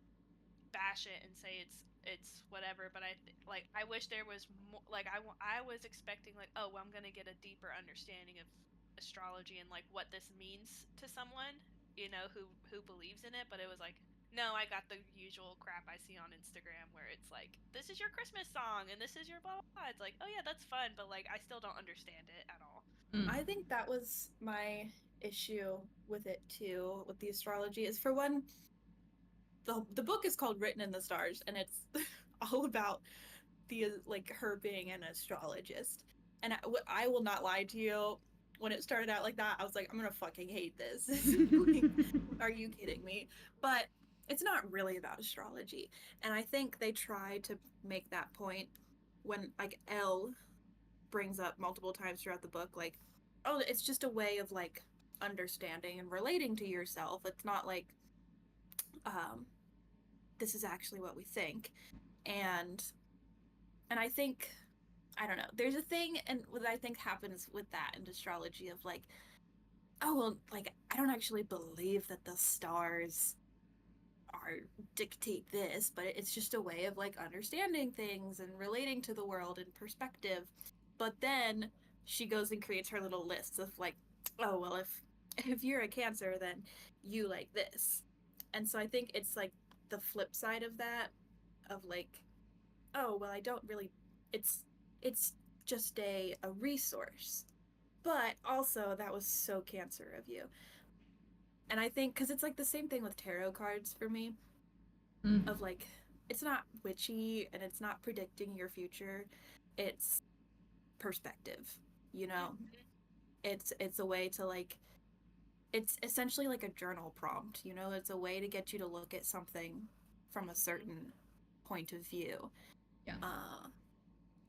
bash it and say it's whatever, but I wish there was more. Like I was expecting like, oh well, I'm gonna get a deeper understanding of astrology and like what this means to someone, you know, who believes in it. But it was like, no, I got the usual crap I see on Instagram where it's like, this is your Christmas song and this is your blah blah blah. It's like, oh yeah, that's fun, but like I still don't understand it at all. I think that was my issue with it too, with the astrology, is for one, the book is called Written in the Stars, and it's all about the like her being an astrologist. And I will not lie to you, when it started out like that, I was like, I'm gonna fucking hate this. Like, are you kidding me? But it's not really about astrology, and I think they try to make that point when like Elle brings up multiple times throughout the book, like, oh, it's just a way of like understanding and relating to yourself. It's not like this is actually what we think. And I think, I don't know, there's a thing, and what I think happens with that in astrology of like, oh well, like I don't actually believe that the stars dictate this, but it's just a way of like understanding things and relating to the world in perspective. But then she goes and creates her little lists of like, oh well, if you're a Cancer, then you like this. And so I think it's like the flip side of that, of like, oh well, I don't really, it's just a resource. But also, that was so Cancer of you. And I think, because it's like the same thing with tarot cards for me, of like, it's not witchy and it's not predicting your future, it's perspective, you know? It's a way to like, it's essentially like a journal prompt, you know? It's a way to get you to look at something from a certain point of view. Yeah.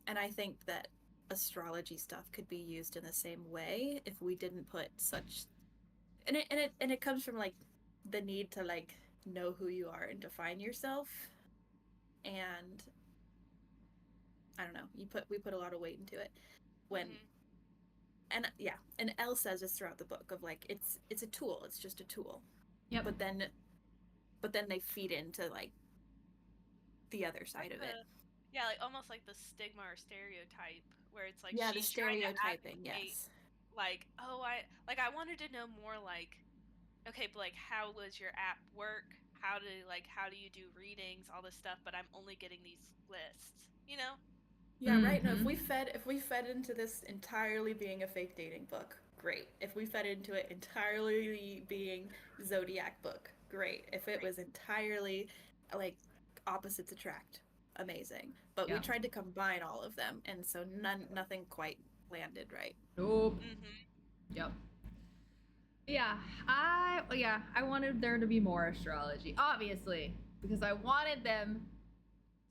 And I think that astrology stuff could be used in the same way if we didn't put such, and it comes from like the need to like know who you are and define yourself. And I don't know. We put a lot of weight into it when. Mhm. And Elle says this throughout the book of like it's a tool. It's just a tool. Yep. But then they feed into like the other side of it. Yeah, like almost like the stigma or stereotype where it's like Yeah, the she's trying to stereotyping. advocate, Yes. like, oh, I wanted to know more, like, okay, but like how does your app work? How do you do readings, all this stuff, but I'm only getting these lists, you know? Yeah, right. No, Mhm. if we fed into this entirely being a fake dating book, great. If we fed into it entirely being Zodiac book, great. If it was entirely like opposites attract, amazing. But we Yeah. tried to combine all of them, and so nothing quite landed right. Nope. Mm-hmm. Yep. Yeah, I wanted there to be more astrology, obviously, because I wanted them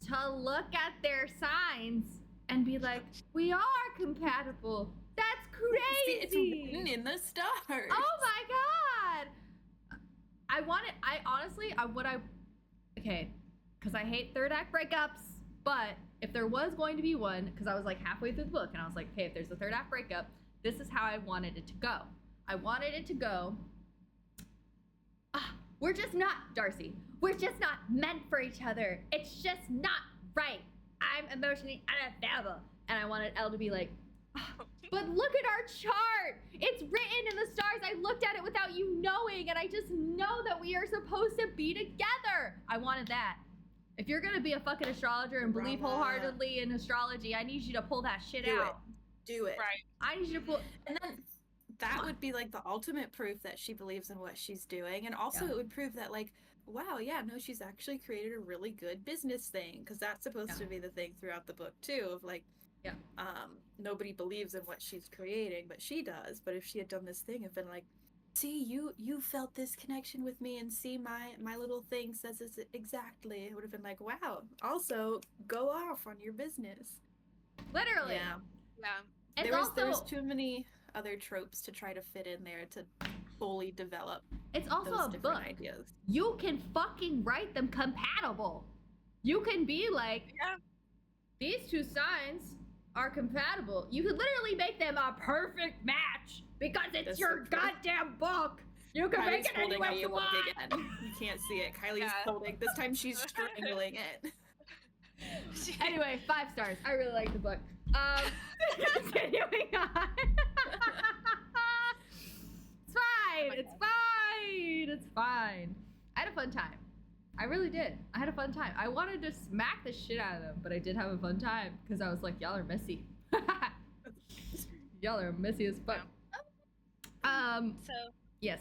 to look at their signs and be like, we are compatible. That's crazy. It's written in the stars. Oh my god. Okay, because I hate third act breakups, but if there was going to be one, because I was like halfway through the book and I was like, okay, if there's a third act breakup, this is how I wanted it to go. I wanted it to go, we're just not, Darcy, we're just not meant for each other. It's just not right. I'm emotionally unavailable. And I wanted Elle to be like, but look at our chart. It's written in the stars. I looked at it without you knowing, and I just know that we are supposed to be together. I wanted that. If you're going to be a fucking astrologer and believe wholeheartedly in astrology, I need you to pull that shit out. Do it. Right. I need you to pull. And then that would be like the ultimate proof that she believes in what she's doing. And also it would prove that like, wow, yeah, no, she's actually created a really good business thing. Because that's supposed to be the thing throughout the book too, of like, nobody believes in what she's creating, but she does. But if she had done this thing and been like, see, you felt this connection with me, and see my little thing says this exactly, it would have been like, wow, also go off on your business. Literally. Yeah. There's too many other tropes to try to fit in there to fully develop. It's also those a book. Ideas. You can fucking write them compatible. You can be like, these two signs are compatible. You could literally make them a perfect match because it's your goddamn book. You can make it any way you want. Again. You can't see it. Kylie's holding. This time she's strangling it. Anyway, 5 stars. I really like the book. Continuing on. It's fine. It's fine. It's fine. I had a fun time. I really did. I had a fun time. I wanted to smack the shit out of them, but I did have a fun time because I was like, y'all are messy. Y'all are messy as fuck. So yes.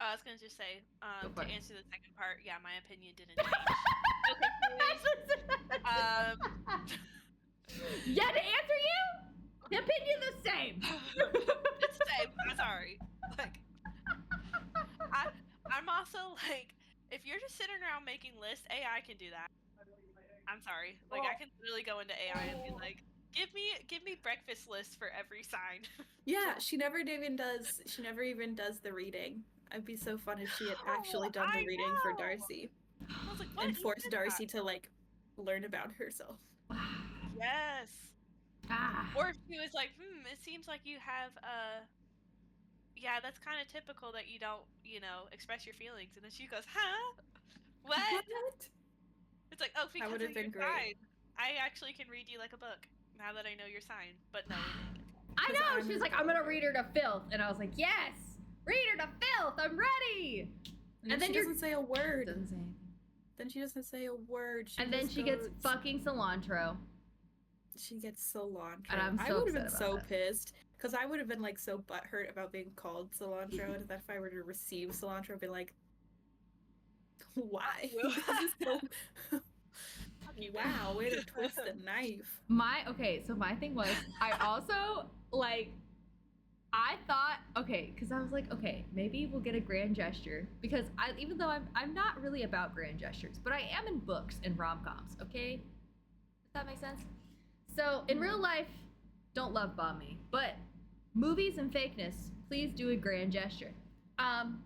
I was gonna just say, to answer the second part, yeah, my opinion didn't change. Yeah, to answer you, the opinion the same. It's the same. I'm sorry. Like, I'm also like, if you're just sitting around making lists, AI can do that. I'm sorry. Like, I can literally go into AI and be like, give me breakfast lists for every sign. Yeah, she never even does the reading. It'd be so fun if she had actually done the reading for Darcy. I was like, what? And forced Darcy to like learn about herself. Yes. Or if she was like, it seems like you have yeah, that's kind of typical that you don't, express your feelings. And then she goes, huh? What? It's like, oh, because that would have been great. Sign. I actually can read you like a book now that I know your sign. But no. I know. She's like, I'm gonna read her to filth, and I was like, yes, read her to filth. I'm ready. And then she doesn't say a word. Doesn't say anything. Then she doesn't say a word. And then she gets fucking cilantro. She gets cilantro. And I'm so I would have been so that. pissed. Because I would have been like so butthurt about being called cilantro. And if I were to receive cilantro, I'd be like, why? Wow, way to twist the knife. My thing was, I also, I thought, because I was like, okay, maybe we'll get a grand gesture. Because even though I'm not really about grand gestures, but I am in books and rom-coms, okay? Does that make sense? So, in real life, don't love bomb me. But movies and fakeness, please do a grand gesture.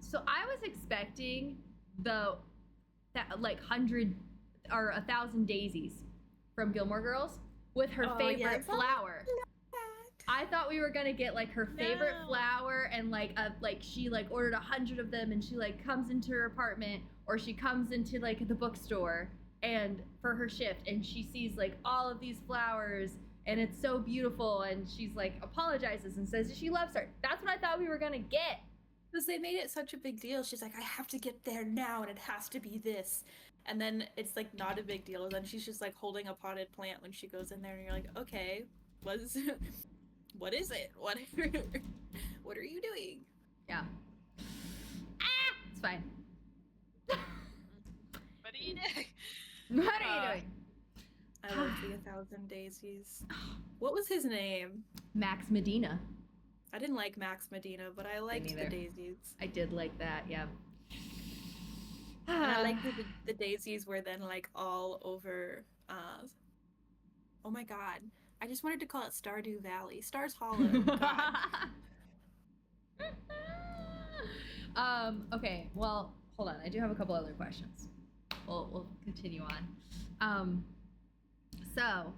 So I was expecting that 100 or 1,000 daisies from Gilmore Girls, with her favorite yes. flower. I thought we were gonna get like her favorite flower and like she like ordered 100 of them and she like comes into her apartment or she comes into like the bookstore and for her shift and she sees like all of these flowers and it's so beautiful and she's like apologizes and says that she loves her. That's what I thought we were gonna get. Because they made it such a big deal. She's like, I have to get there now and it has to be this. And then it's like not a big deal. And then she's just like holding a potted plant when she goes in there and you're like, okay, what is it? What are you doing? Yeah. It's fine. What are you doing? What are you doing? I love the 1,000 Daisies. What was his name? Max Medina. I didn't like Max Medina, but I liked the Daisies. I did like that, yeah. And I like the Daisies were then like all over. Oh my god. I just wanted to call it Stardew Valley. Stars Hollow. God. Okay, well, hold on. I do have a couple other questions. We'll continue on. So,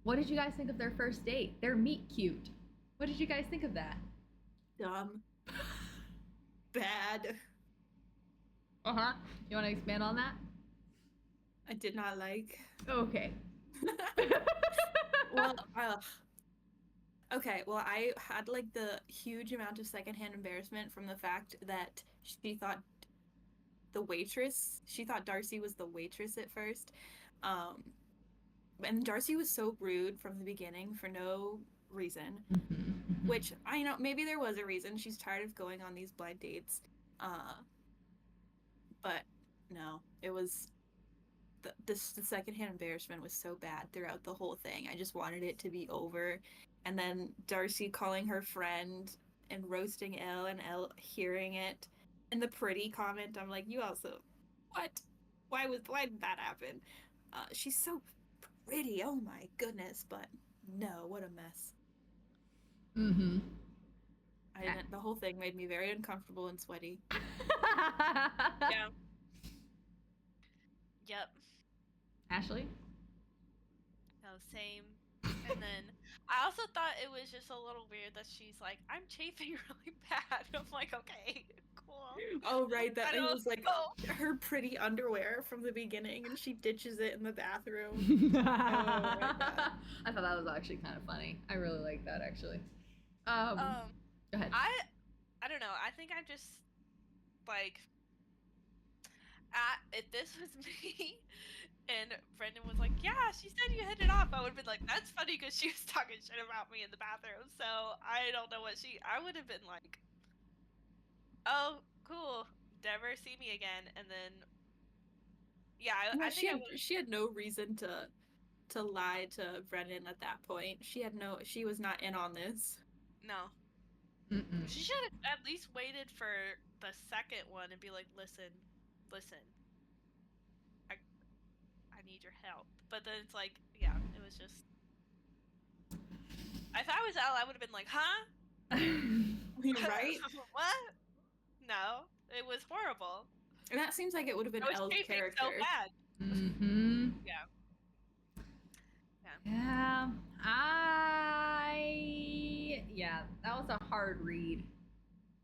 what did you guys think of their first date? Their meet cute. What did you guys think of that? Dumb. Bad. Uh-huh. You want to expand on that? I did not like. Okay. Well, okay, well, I had like the huge amount of secondhand embarrassment from the fact that she thought Darcy was the waitress at first. And Darcy was so rude from the beginning for no reason. Which, I know, maybe there was a reason. She's tired of going on these blind dates. But no, it was the secondhand embarrassment was so bad throughout the whole thing. I just wanted it to be over. And then Darcy calling her friend and roasting Elle and Elle hearing it. And the pretty comment, I'm like, you also, what? Why did that happen? She's so pretty, oh my goodness, but no, what a mess. The whole thing made me very uncomfortable and sweaty. Yeah. Yep. Ashley? No, same. And then I also thought it was just a little weird that she's like, I'm chafing really bad. I'm like, okay, cool. Oh, right. That it was like her pretty underwear from the beginning and she ditches it in the bathroom. Oh, my God. I thought that was actually kind of funny. I really like that, actually. Go ahead. I don't know. I think I'm just like, if this was me and Brendan was like, yeah, she said you hit it off, I would have been like, that's funny because she was talking shit about me in the bathroom. So I don't know I would have been like, oh, cool, never see me again. And then, yeah, I think she had no reason to lie to Brendan at that point. She was not in on this. No. She should have at least waited for the second one and be like, listen, I need your help. But then it's like, yeah, it was just, if I was Elle, I would have been like, huh? Right? What? No, it was horrible. And that seems like it would have been Elle's character. So bad. Yeah. Yeah, that was a hard read.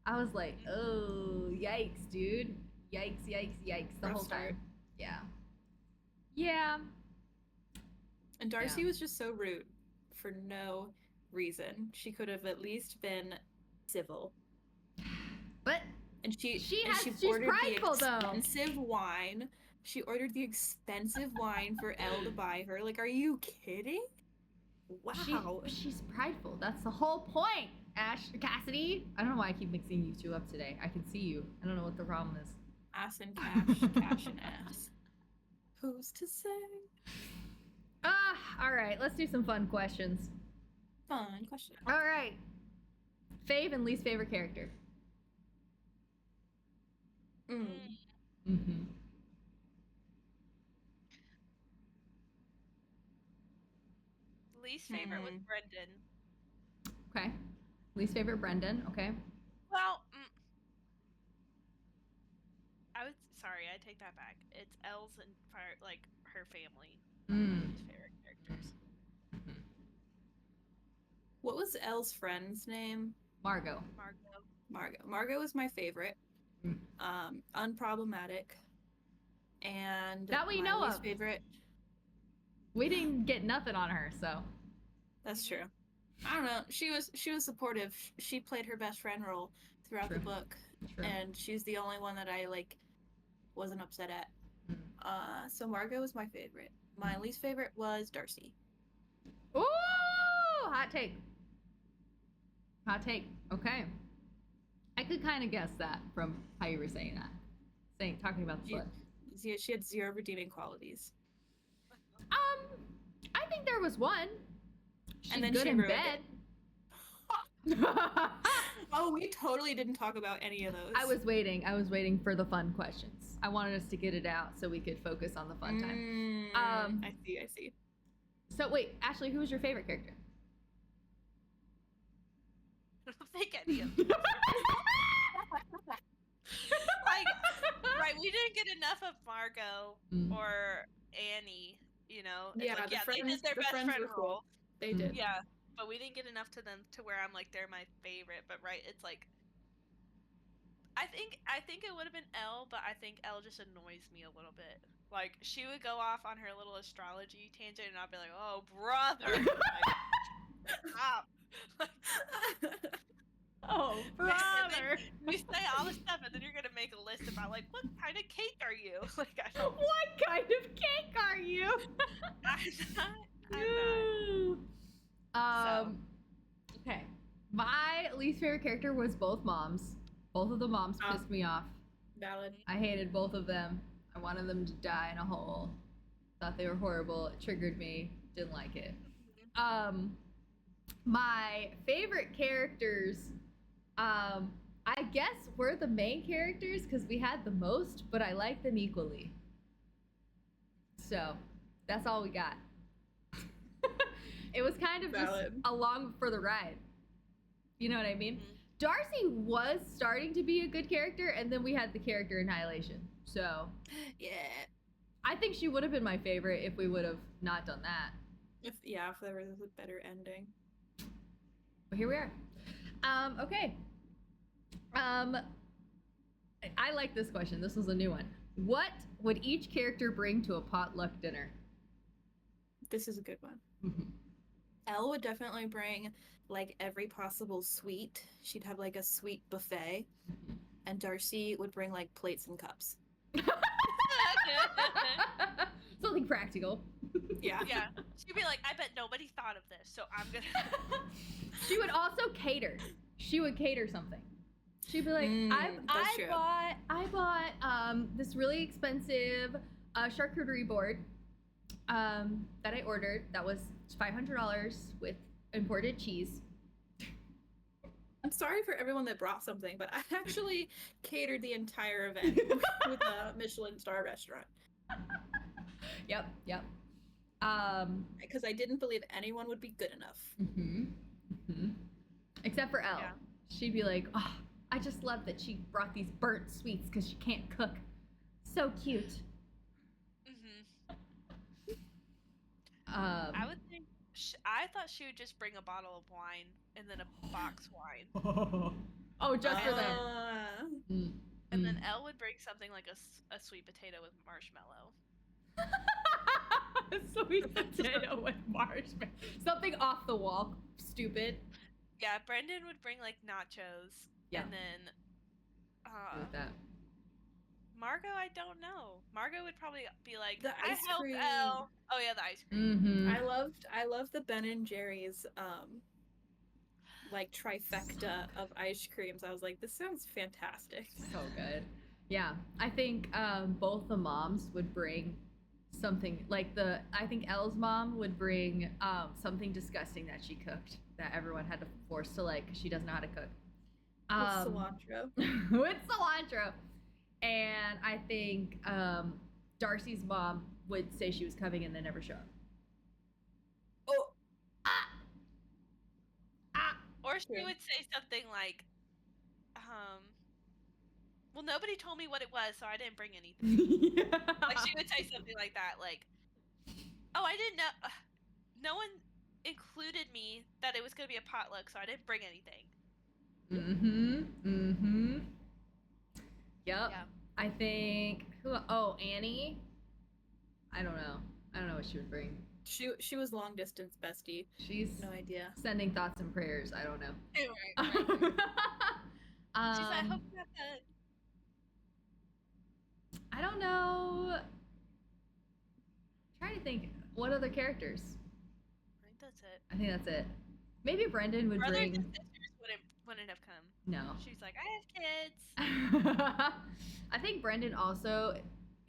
I was like, oh, yikes, dude. Yikes the whole time. Yeah. And Darcy was just so rude for no reason. She could have at least been civil. But she's ordered prideful, the expensive wine. She ordered the expensive wine for Elle to buy her. Like, are you kidding? Wow. She's prideful. That's the whole point. Cassidy. I don't know why I keep mixing you two up today. I can see you. I don't know what the problem is. Ass and cash, cash and ass. Who's to say? All right. Let's do some fun questions. Fun question. All right. Fave and least favorite character. Least favorite was Brendan. Okay. Least favorite Brendan. Okay. Well, I take that back. It's Elle's and like her family. Least favorite characters. What was Elle's friend's name? Margot. Margot was my favorite. Mm. Unproblematic. And That we my know least of. favorite. We didn't get nothing on her, so. That's true. I don't know. She was supportive. She played her best friend role throughout True. the book, True. and she's the only one that I like wasn't upset at. So Margot was my favorite. My least favorite was Darcy. Ooh, hot take. Hot take. Okay. I could kind of guess that from how you were saying that. Talking about the book. She had 0 redeeming qualities. I think there was one. She's And then good she in ruined bed. Oh, we totally didn't talk about any of those. I was waiting for the fun questions. I wanted us to get it out so we could focus on the fun time. I see. So wait, Ashley, who was your favorite character? I don't think any of them. Like, right, we didn't get enough of Margot or Annie, you know? It's Yeah, like, the friends, they did their best friends friend were cool. role. They did. Yeah, but we didn't get enough to them to where I'm like, they're my favorite. But right, it's like, I think it would have been Elle, but I think Elle just annoys me a little bit. Like, she would go off on her little astrology tangent, and I'd be like, oh, brother. Like, stop. Oh, brother. You say all this stuff, and then you're going to make a list about, like, what kind of cake are you? Like, I don't... What kind of cake are you? I'm not. Okay. My least favorite character was both moms. Both of the moms pissed me off. Valid. I hated both of them. I wanted them to die in a hole. Thought they were horrible. It triggered me. Didn't like it. My favorite characters, I guess were the main characters because we had the most, but I like them equally. So that's all we got. It was kind of just along for the ride. You know what I mean? Darcy was starting to be a good character, and then we had the character Annihilation. So yeah, I think she would have been my favorite if we would have not done that. If there was a better ending. But here we are. Okay. I like this question. This was a new one. What would each character bring to a potluck dinner? This is a good one. Elle would definitely bring like every possible sweet. She'd have like a sweet buffet. And Darcy would bring like plates and cups. Something practical. Yeah. She'd be like, I bet nobody thought of this, so I'm gonna. She would also cater. She would cater something. She'd be like, I bought this really expensive charcuterie board that I ordered that was $500 with imported cheese. I'm sorry for everyone that brought something, but I actually catered the entire event with a Michelin star restaurant. Yep. Because I didn't believe anyone would be good enough. Except for Elle. Yeah. She'd be like, oh, I just love that she brought these burnt sweets because she can't cook. So cute. I would think I thought she would just bring a bottle of wine and then a box wine. Oh, just for that. And then Elle would bring something like a sweet potato with marshmallow. Sweet potato with marshmallow. Something off the wall. Stupid. Yeah, Brendan would bring like nachos. Yeah. And then Like that. Margot, I don't know. Margot would probably be like, the ice cream. Elle. Oh yeah, the ice cream. I loved the Ben and Jerry's like trifecta of ice creams. I was like, this sounds fantastic. So good. Yeah, I think both the moms would bring something like I think Elle's mom would bring something disgusting that she cooked that everyone had to force to like because she doesn't know how to cook. With cilantro. With cilantro. And I think Darcy's mom would say she was coming and then never show up. Oh. Or she would say something like, well, nobody told me what it was, so I didn't bring anything. Like, she would say something like that, like, oh, I didn't know. No one, included me that it was going to be a potluck, so I didn't bring anything. Yep. Yeah. I think Annie. I don't know what she would bring. She was long distance bestie. She's no idea. Sending thoughts and prayers. I don't know. Right. She's like, I hope you have good. I don't know. Trying to think, what other characters? I think that's it. I think that's it. Maybe Brendan would Brothers bring. and sisters wouldn't have come. No. She's like, I have kids. I think Brendan also,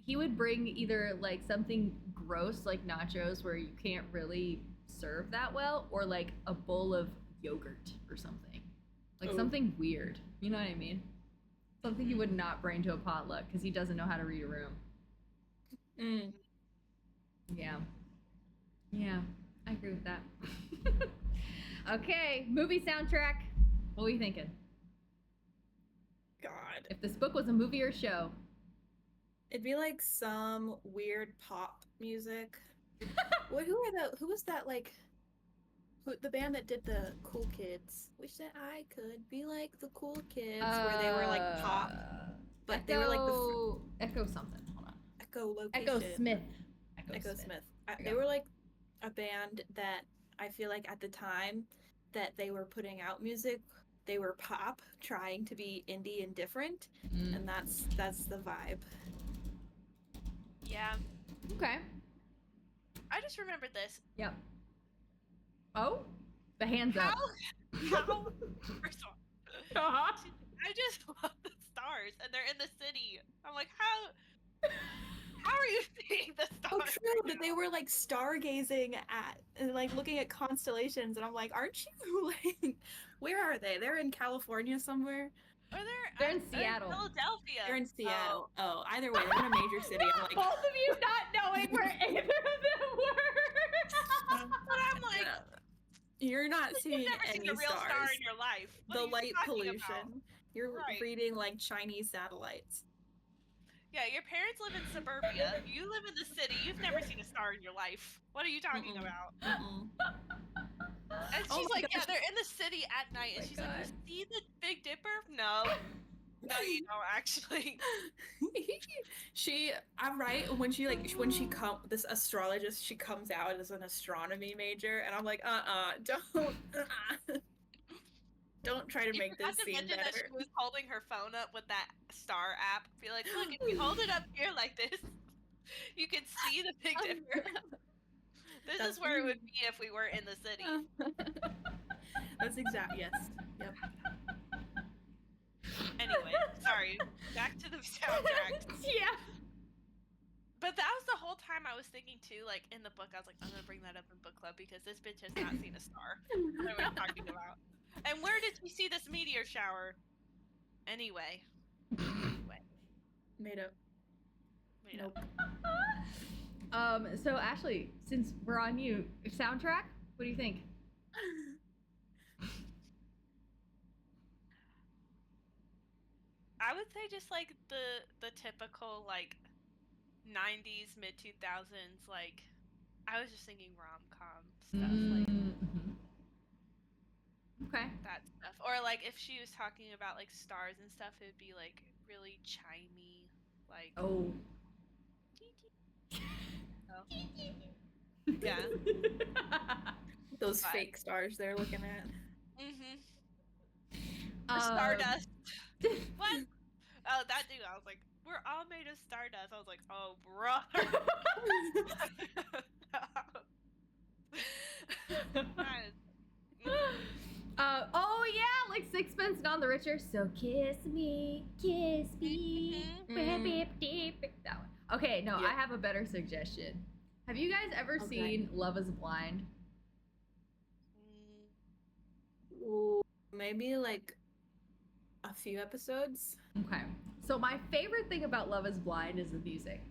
he would bring either like something gross like nachos where you can't really serve that well, or like a bowl of yogurt or something. Like something weird. You know what I mean? Something he would not bring to a potluck because he doesn't know how to read a room. Yeah. Yeah, I agree with that. Okay, movie soundtrack. What are we thinking? God. If this book was a movie or show. It'd be like some weird pop music. Who was that like the band that did the Cool Kids? Wish that I could be like the Cool Kids, where they were like pop, but they were like the Echo something. Hold on. Echo Smith. Echo Smith. They were like a band that I feel like at the time that they were putting out music, they were pop, trying to be indie and different, and that's the vibe. Yeah. Okay. I just remembered this. Yep. Oh? The hands up. How? First of all, I just love the stars, and they're in the city. I'm like, how are you seeing the stars? Oh, true. That they were like stargazing at and like looking at constellations, and I'm like, aren't you like, where are they? They're in California somewhere. Or they're in Seattle. Philadelphia. They're in Seattle. Oh, either way, they're in a major city. I'm like, both of you not knowing where either of them were. But I'm like, you're not seeing you've never any seen a real stars. star in your life. What The are you light talking pollution. about? You're Right. reading like Chinese satellites. Yeah, your parents live in suburbia. You live in the city. You've never seen a star in your life. What are you talking about? And she's like, yeah, they're in the city at night. And she's like, you see the Big Dipper? No. No, you don't actually. I'm right. This astrologist, she comes out as an astronomy major, and I'm like, don't try to make this seem better. That she was holding her phone up with that star app. Be like, look, if you hold it up here like this, you can see the Big Dipper. This is where it would be if we were in the city. That's exact. Yes. Yep. Anyway, sorry. Back to the soundtrack. Yeah. But that was the whole time I was thinking too. Like in the book, I was like, I'm gonna bring that up in book club because this bitch has not seen a star. What are we talking about? And where did she see this meteor shower? Anyway. Made up. Nope. So Ashley, since we're on you, soundtrack, what do you think? I would say just like the typical like 90s, mid 2000s, like I was just thinking rom-com stuff, like okay, that stuff. Or like if she was talking about like stars and stuff, it would be like really chimey, like yeah. Those fake stars they're looking at. Stardust. What? Oh, that dude. I was like, we're all made of stardust. I was like, oh, brother. Oh yeah, like Sixpence None the Richer. So kiss me. That one. Okay, no, I have a better suggestion. Have you guys ever seen Love is Blind? Ooh, maybe like a few episodes. Okay. So my favorite thing about Love is Blind is the music.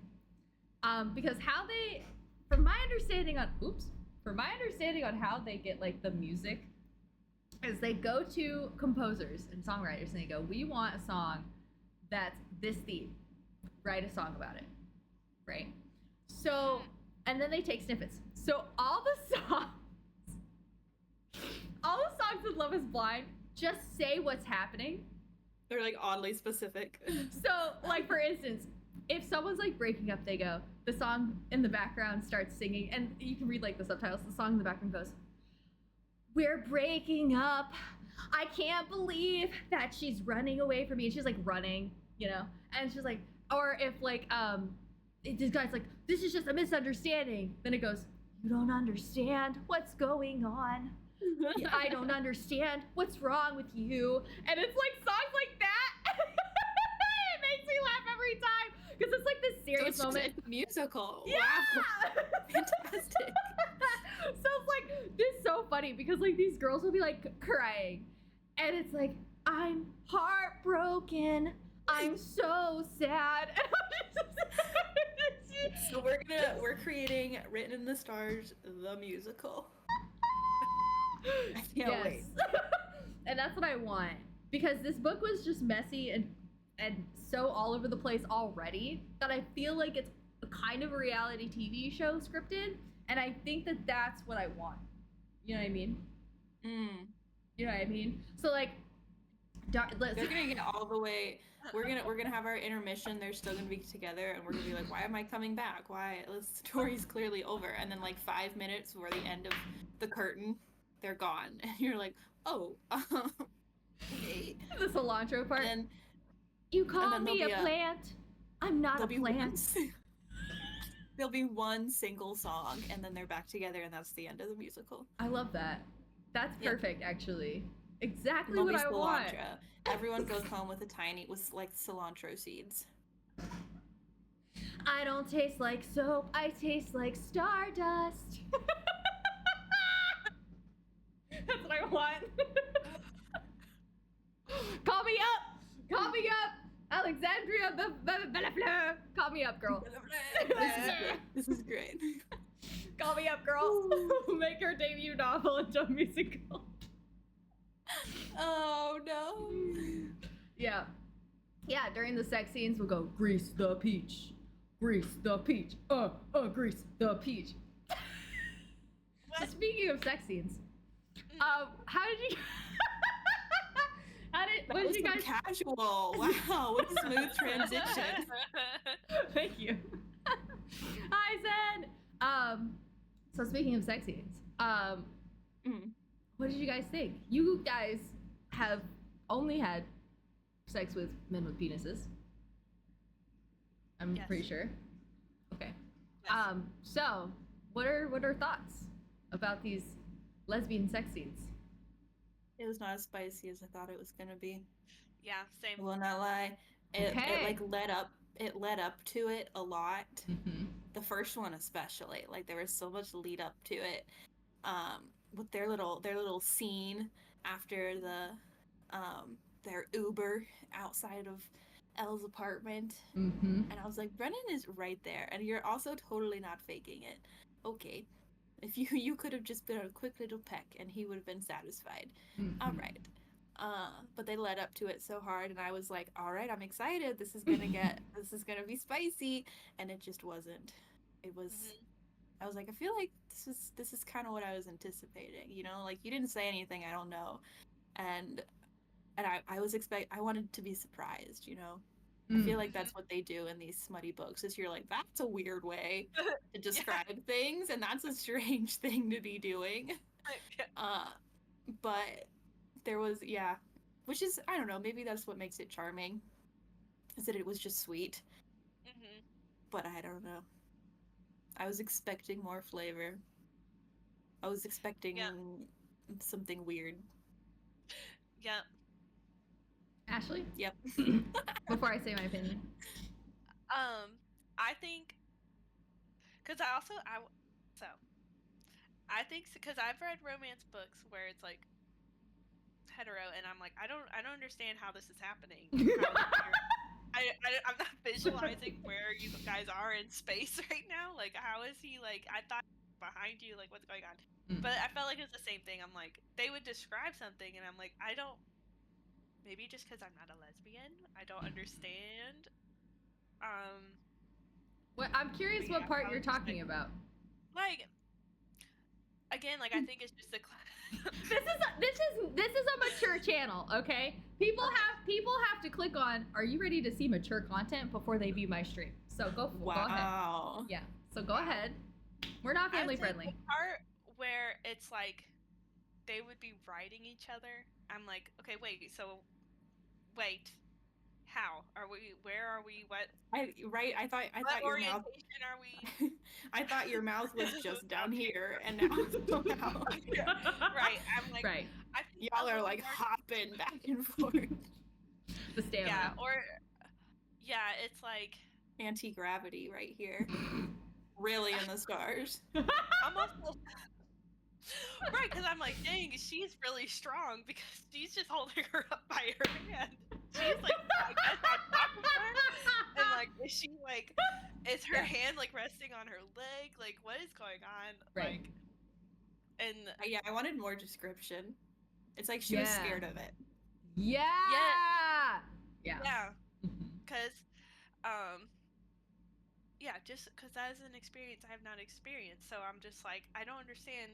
Because how they, from my understanding on how they get like the music is they go to composers and songwriters and they go, we want a song that's this theme. Write a song about it. Right? So, and then they take snippets. So all the songs all the songs in Love Is Blind just say what's happening. They're like oddly specific. So, like, for instance, if someone's like breaking up, they go, the song in the background starts singing, and you can read like the subtitles. The song in the background goes, "We're breaking up. I can't believe that she's running away from me." And she's like running, you know? And she's like, or if like, this guy's like, "This is just a misunderstanding." Then it goes, "You don't understand what's going on. I don't understand what's wrong with you." And it's like songs like that. It makes me laugh every time because it's like this serious So it's moment. just a musical. Yeah. Wow. Fantastic. So it's like, this is so funny because like these girls will be like crying and it's like, "I'm heartbroken. I'm so sad." So we're creating Written in the Stars, the musical. I can't wait. And that's what I want because this book was just messy and so all over the place already that I feel like it's a kind of a reality TV show scripted, and I think that that's what I want. You know what I mean? You know what I mean? So like, they're gonna get all the way. We're gonna have our intermission. They're still gonna be together, and we're gonna be like, "Why am I coming back? Why? The story's clearly over." And then like 5 minutes before the end of the curtain, they're gone, and you're like, "Oh, okay." the cilantro part. And You call me a plant. I'm not a plant. There'll be one single song, and then they're back together, and that's the end of the musical. I love that. That's perfect, actually. Exactly There'll what be I want. Everyone goes home with like cilantro seeds. I don't taste like soap. I taste like stardust. That's what I want. Call me up. Call me up. Alexandria Bellefleur. Call me up, girl. This is great. Call me up, girl. Make her debut novel into a musical. Oh no. Yeah. Yeah, during the sex scenes we'll go, "Grease the peach. Grease the peach. Grease the peach." So speaking of sex scenes, how did you what did you guys casual. Wow, what a smooth transition. Thank you. Hi, Zen. So speaking of sex scenes, what did you guys think? You guys have only had sex with men with penises. I'm pretty sure. Okay. Yes. So what are thoughts about these lesbian sex scenes? It was not as spicy as I thought it was gonna be. Yeah, same. I will not lie. It like led up to it a lot. The first one especially. Like there was so much lead up to it. With their little scene after their Uber outside of Elle's apartment. And I was like, Brennan is right there, and you're also totally not faking it. Okay. If you could have just been a quick little peck and he would have been satisfied. All right. But they led up to it so hard, and I was like, all right, I'm excited. This is gonna be spicy, and it just wasn't. It was. I was like, I feel like this is kind of what I was anticipating. You know, like you didn't say anything. I don't know, and I wanted to be surprised. You know. I feel like that's what they do in these smutty books, is you're like, that's a weird way to describe things, and that's a strange thing to be doing. But there was, which is, I don't know, maybe that's what makes it charming, is that it was just sweet. But I don't know. I was expecting more flavor. I was expecting something weird. Yeah. Ashley? Yep. Before I say my opinion. I think, because I think because I've read romance books where it's like hetero, and I'm like, I don't understand how this is happening. I'm not visualizing where you guys are in space right now. Like, how is he, like, I thought behind you, like, what's going on? But I felt like it was the same thing. I'm like, they would describe something, and I'm like, I don't. Maybe just because I'm not a lesbian, I don't understand. Well, I'm curious what part you're talking about. Like, again, like I think it's just the. channel, okay? People have to click on, are you ready to see mature content before they view my stream? So go ahead. Yeah. So go ahead. We're not family friendly. The part where it's like they would be writing each other, I'm like, okay, wait, how are we? Where are we? What? I thought what your mouth. orientation are we? I thought your mouth was just down here, and now it's out. Right. I'm like, right. I think Y'all are like hopping back and forth. The stamina. Yeah. Or yeah, it's like anti-gravity right here. Really in the stars. I'm also right, because I'm like, dang, she's really strong because she's just holding her up by her hand. She's like, I guess on top of her, and like, is she like, is her hand like resting on her leg? Like, what is going on? Right. Like, and yeah, I wanted more description. It's like she was scared of it. Yeah. Yeah. Because, yeah, just because that is an experience I have not experienced, so I'm just like, I don't understand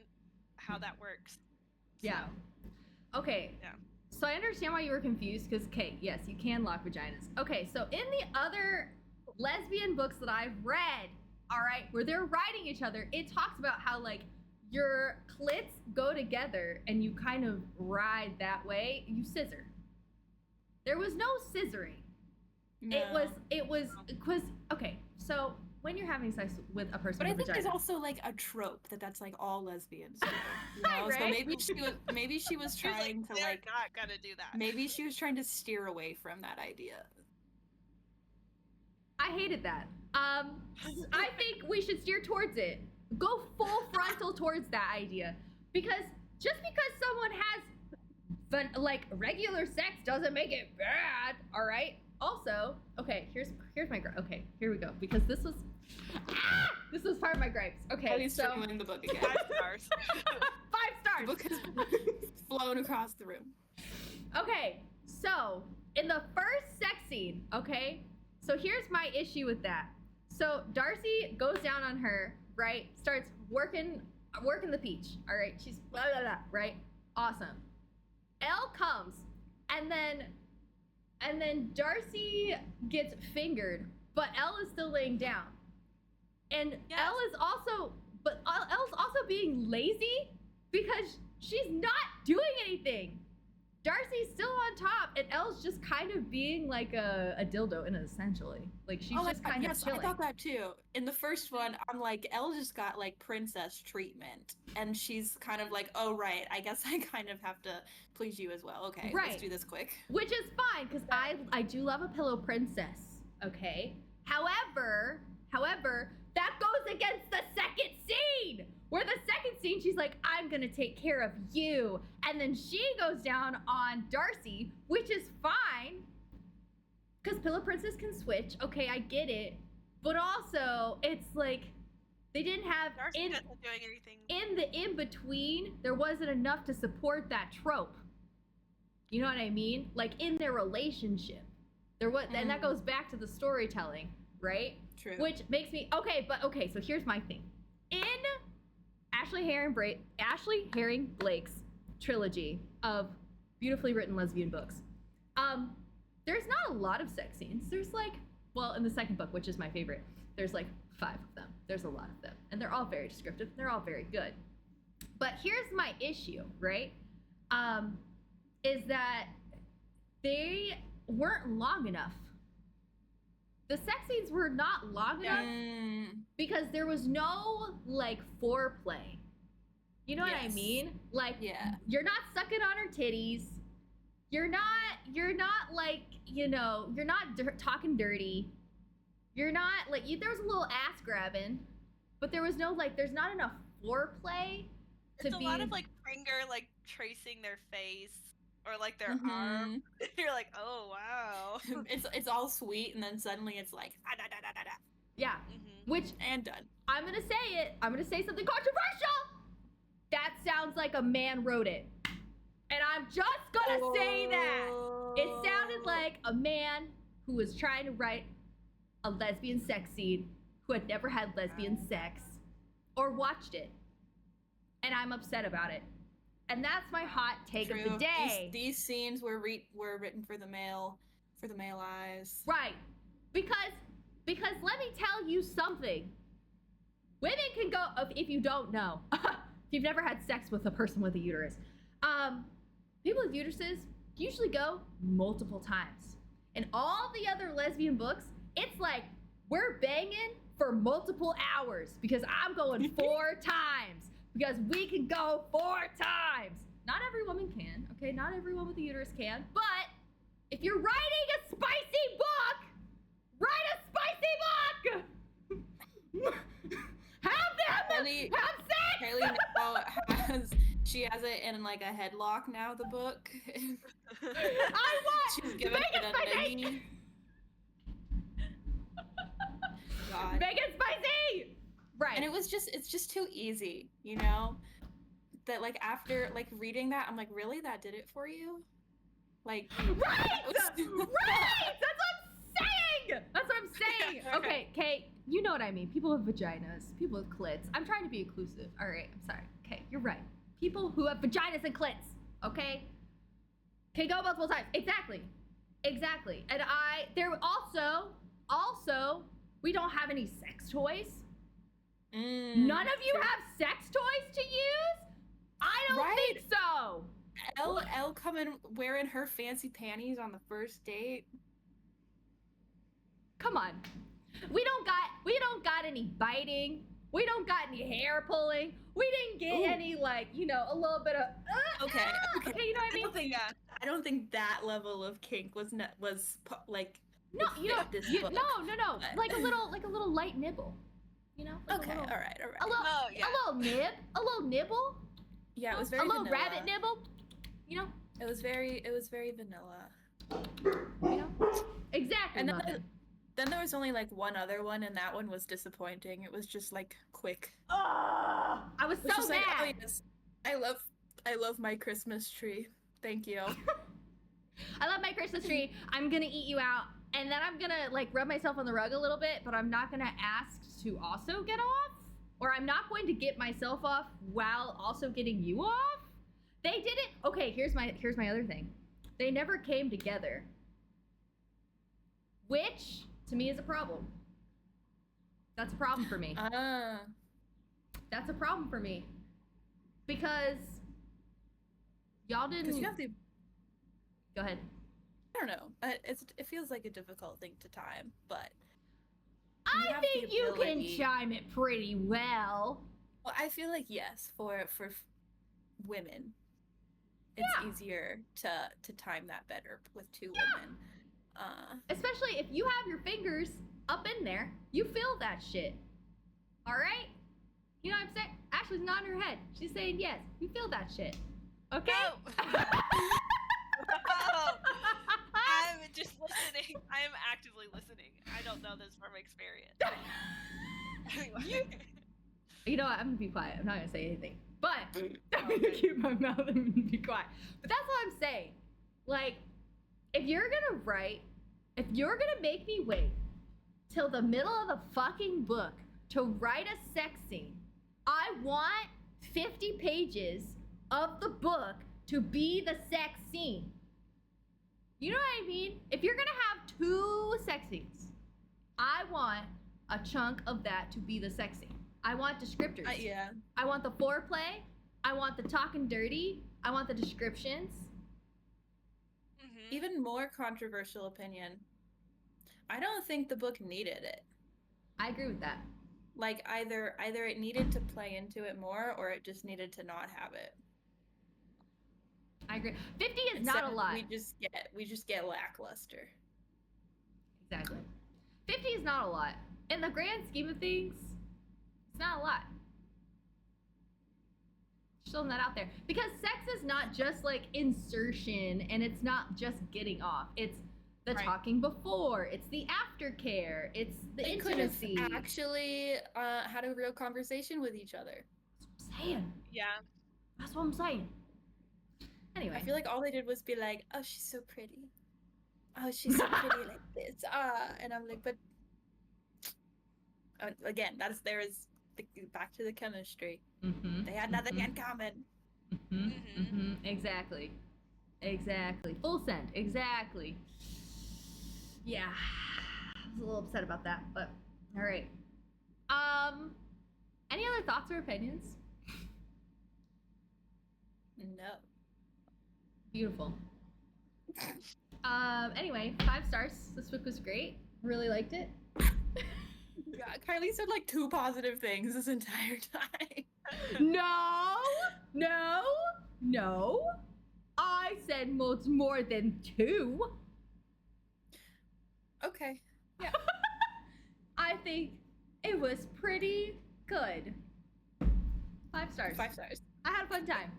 how that works. Yeah. Okay. Yeah. So I understand why you were confused because, okay, yes, you can lock vaginas. Okay, so in the other lesbian books that I've read, all right, where they're riding each other, it talks about how, like, your clits go together and you kind of ride that way. You scissor. There was no scissoring. No. It was, because, okay, so when you're having sex with a person but with I think vagina, there's also like a trope that's like all lesbians do, you know? Right? So maybe she was trying to they're like not gonna do that. Maybe she was trying to steer away from that idea. I hated that. I think we should steer towards it. Go full frontal towards that idea, because just because someone has like regular sex doesn't make it bad. All right. Also, okay, here's my okay, here we go, because this was part of my gripes. Okay, so the book again. 5 stars. 5 stars. The book has flown across the room. Okay, so in the first sex scene, okay, so here's my issue with that. So Darcy goes down on her, right? Starts working the peach. All right, she's blah blah blah, right? Awesome. Elle comes, and then Darcy gets fingered, but Elle is still laying down. And Yes. Elle's also being lazy because she's not doing anything. Darcy's still on top, and Elle's just kind of being like a dildo, in essentially. Like, she's just kind of chilling. I thought that too. In the first one, I'm like, Elle just got like princess treatment, and she's kind of like, oh right, I guess I kind of have to please you as well. Okay, right. Let's do this quick. Which is fine, because I do love a pillow princess. Okay. However, that goes against the second scene. Where the second scene, she's like, I'm gonna take care of you. And then she goes down on Darcy, which is fine. Because Pillow Princess can switch. Okay, I get it. But also, it's like, they didn't have, Darcy isn't doing anything. in the in-between, there wasn't enough to support that trope. You know what I mean? Like, in their relationship. There was, and that goes back to the storytelling, right? True. Which makes me, okay, so here's my thing. In Ashley Herring Blake's trilogy of beautifully written lesbian books, there's not a lot of sex scenes. There's like, well, in the second book, which is my favorite, there's like 5 of them. There's a lot of them, and they're all very descriptive. They're all very good. But here's my issue, right? Is that they weren't long enough. The sex scenes were not long enough because there was no like foreplay. You know what I mean? Like, you're not sucking on her titties. You're not like, you know, you're not talking dirty. You're not like, there was a little ass grabbing, but there was no like, there's not enough foreplay It's a lot of like finger like tracing their face or like their arm. You're like, oh wow. It's all sweet, and then suddenly it's like da da da da da. Yeah. Which, and done. I'm gonna say it. I'm gonna say something controversial. That sounds like a man wrote it. And I'm just gonna say that. It sounded like a man who was trying to write a lesbian sex scene, who had never had lesbian sex or watched it. And I'm upset about it. And that's my hot take of the day. These scenes were written for the male eyes. Right. Because let me tell you something. Women can go, if you don't know, if you've never had sex with a person with a uterus, people with uteruses usually go multiple times. In all the other lesbian books, it's like, we're banging for multiple hours because I'm going 4 times. Because we can go 4 times. Not every woman can, okay? Not everyone with a uterus can. But if you're writing a spicy book, write a spicy book! Have them have sex! Haley now she has it in like a headlock now, the book. I want She's given it a knee. God. Make it spicy! Right. And it's just too easy, you know? That like after like reading that, I'm like, really? That did it for you? Like Right! Right! That's what I'm saying! Okay, Kate, you know what I mean. People with vaginas, people with clits. I'm trying to be inclusive. Alright, I'm sorry. Okay, you're right. People who have vaginas and clits, okay? Can go multiple times. Exactly. And there also, we don't have any sex toys. None of you have sex toys to use? I don't think so. Elle coming wearing her fancy panties on the first date. Come on. We don't got any biting. We don't got any hair pulling. We didn't get any like, a little bit of Okay, you know what I mean? I don't think that level of kink was like No, book. No. Like a little light nibble. Like okay, all right. A little nibble. Yeah, it was very a little vanilla. rabbit nibble. It was very vanilla. Exactly. And then there was only like one other one, and that one was disappointing. It was just like quick. Oh, I was so mad. Like, oh, yes, I love my Christmas tree. Thank you. I love my Christmas tree. I'm gonna eat you out, and then I'm gonna like rub myself on the rug a little bit, but I'm not gonna ask to also get off, or I'm not going to get myself off while also getting you off. They didn't. Okay, here's my other thing. They never came together, which to me is a problem. That's a problem for me. That's a problem for me because y'all didn't. You have to. Go ahead. I don't know. It feels like a difficult thing to time, but I think you can chime it pretty well. Well, I feel like yes, for women, it's easier to time that better with 2 women. Especially if you have your fingers up in there, you feel that shit. All right? You know what I'm saying? Ashley's nodding her head. She's saying yes. You feel that shit. Okay? No. I'm just listening. I am actively listening. I don't know this from experience. Anyway. You know what? I'm gonna be quiet. I'm not gonna say anything. But I'm gonna keep my mouth and be quiet. But that's what I'm saying. Like, if you're gonna make me wait till the middle of the fucking book to write a sex scene, I want 50 pages of the book to be the sex scene. You know what I mean? If you're gonna have 2 sex scenes, I want a chunk of that to be the sex scene. I want descriptors. Yeah. I want the foreplay. I want the talking dirty. I want the descriptions. Mm-hmm. Even more controversial opinion. I don't think the book needed it. I agree with that. Like either it needed to play into it more, or it just needed to not have it. I agree. 50 is not a lot. We just get lackluster. Exactly. 50 is not a lot. In the grand scheme of things, it's not a lot. Just throwing that out there. Because sex is not just like insertion, and it's not just getting off. It's the talking before. It's the aftercare. It's the intimacy. Could have actually had a real conversation with each other. That's what I'm saying. Yeah. That's what I'm saying. Anyway. I feel like all they did was be like, oh, she's so pretty. Oh, she's so pretty like this. And I'm like, but again, back to the chemistry. Mm-hmm. They had nothing in common. Exactly. Full send. Exactly. Yeah. I was a little upset about that, but all right. Any other thoughts or opinions? No. Beautiful. Anyway, 5 stars. This book was great. Really liked it. Yeah, Kylie said like 2 positive things this entire time. No. I said more than 2. Okay. Yeah. I think it was pretty good. 5 stars. 5 stars. I had a fun time.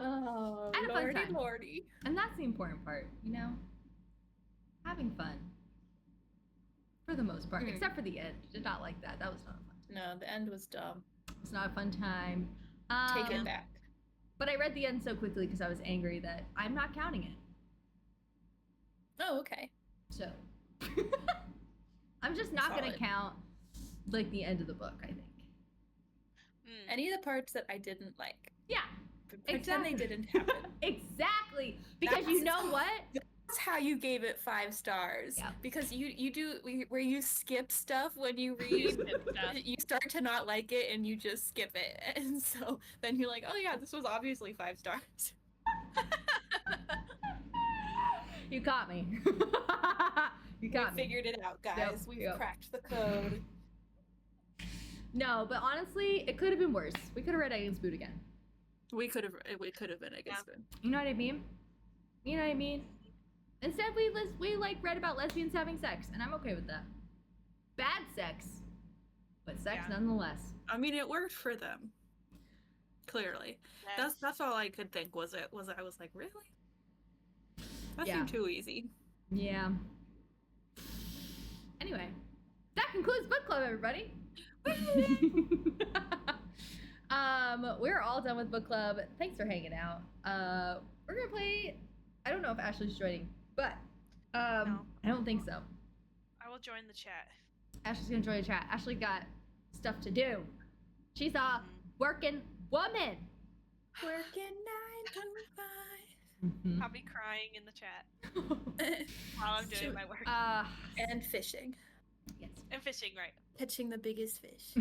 Oh, I had a fun lordy, time. lordy. And that's the important part, you know? Having fun. For the most part. Except for the end. Did not like that. That was not fun. No, the end was dumb. It's not a fun time. Take it back. But I read the end so quickly because I was angry that I'm not counting it. Oh, okay. So I'm just not gonna Solid. count like the end of the book, I think. Any of the parts that I didn't like. Yeah. Pretend they didn't happen. Exactly. Because you know what? That's how you gave it 5 stars. Yeah. Because you do where you skip stuff when you read. You start to not like it and you just skip it, and so then you're like, oh yeah, this was obviously 5 stars. You caught me. You got me. Figured it out, guys. Yep, We've cracked the code. No, but honestly, it could have been worse. We could have read Egan's Boot again. We could have been against it. You know what I mean? Instead, we like read about lesbians having sex, and I'm okay with that. Bad sex, but sex nonetheless. I mean, it worked for them. Clearly, that's all I could think. Was I was like, really? That seemed too easy. Yeah. Anyway, that concludes book club, everybody. We're all done with book club. Thanks for hanging out. We're gonna play. I don't know if Ashley's joining, but No. I don't think so. I will join the chat. Ashley's gonna join the chat. Ashley got stuff to do. She's a working woman. Working 9 to 5. I'll be crying in the chat while I'm doing my work. And fishing. Yes. And fishing, right? Catching the biggest fish.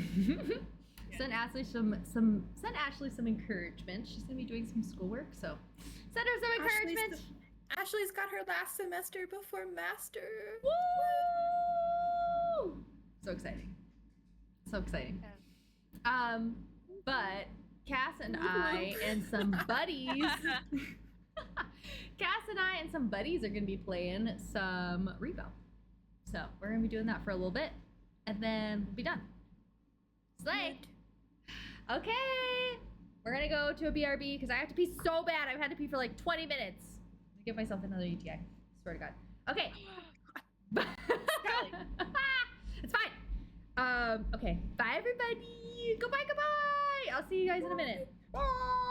Send Ashley some encouragement. She's gonna be doing some schoolwork, so send her some encouragement. Ashley's got her last semester before master. Woo! So exciting. But Cass and I and some buddies are gonna be playing some Repo. So we're gonna be doing that for a little bit, and then we'll be done. Slay. Okay, we're gonna go to a BRB because I have to pee so bad. I've had to pee for like 20 minutes. I give myself another UTI. Swear to God. Okay. It's fine. Okay. Bye, everybody. Goodbye. I'll see you guys in a minute. Bye.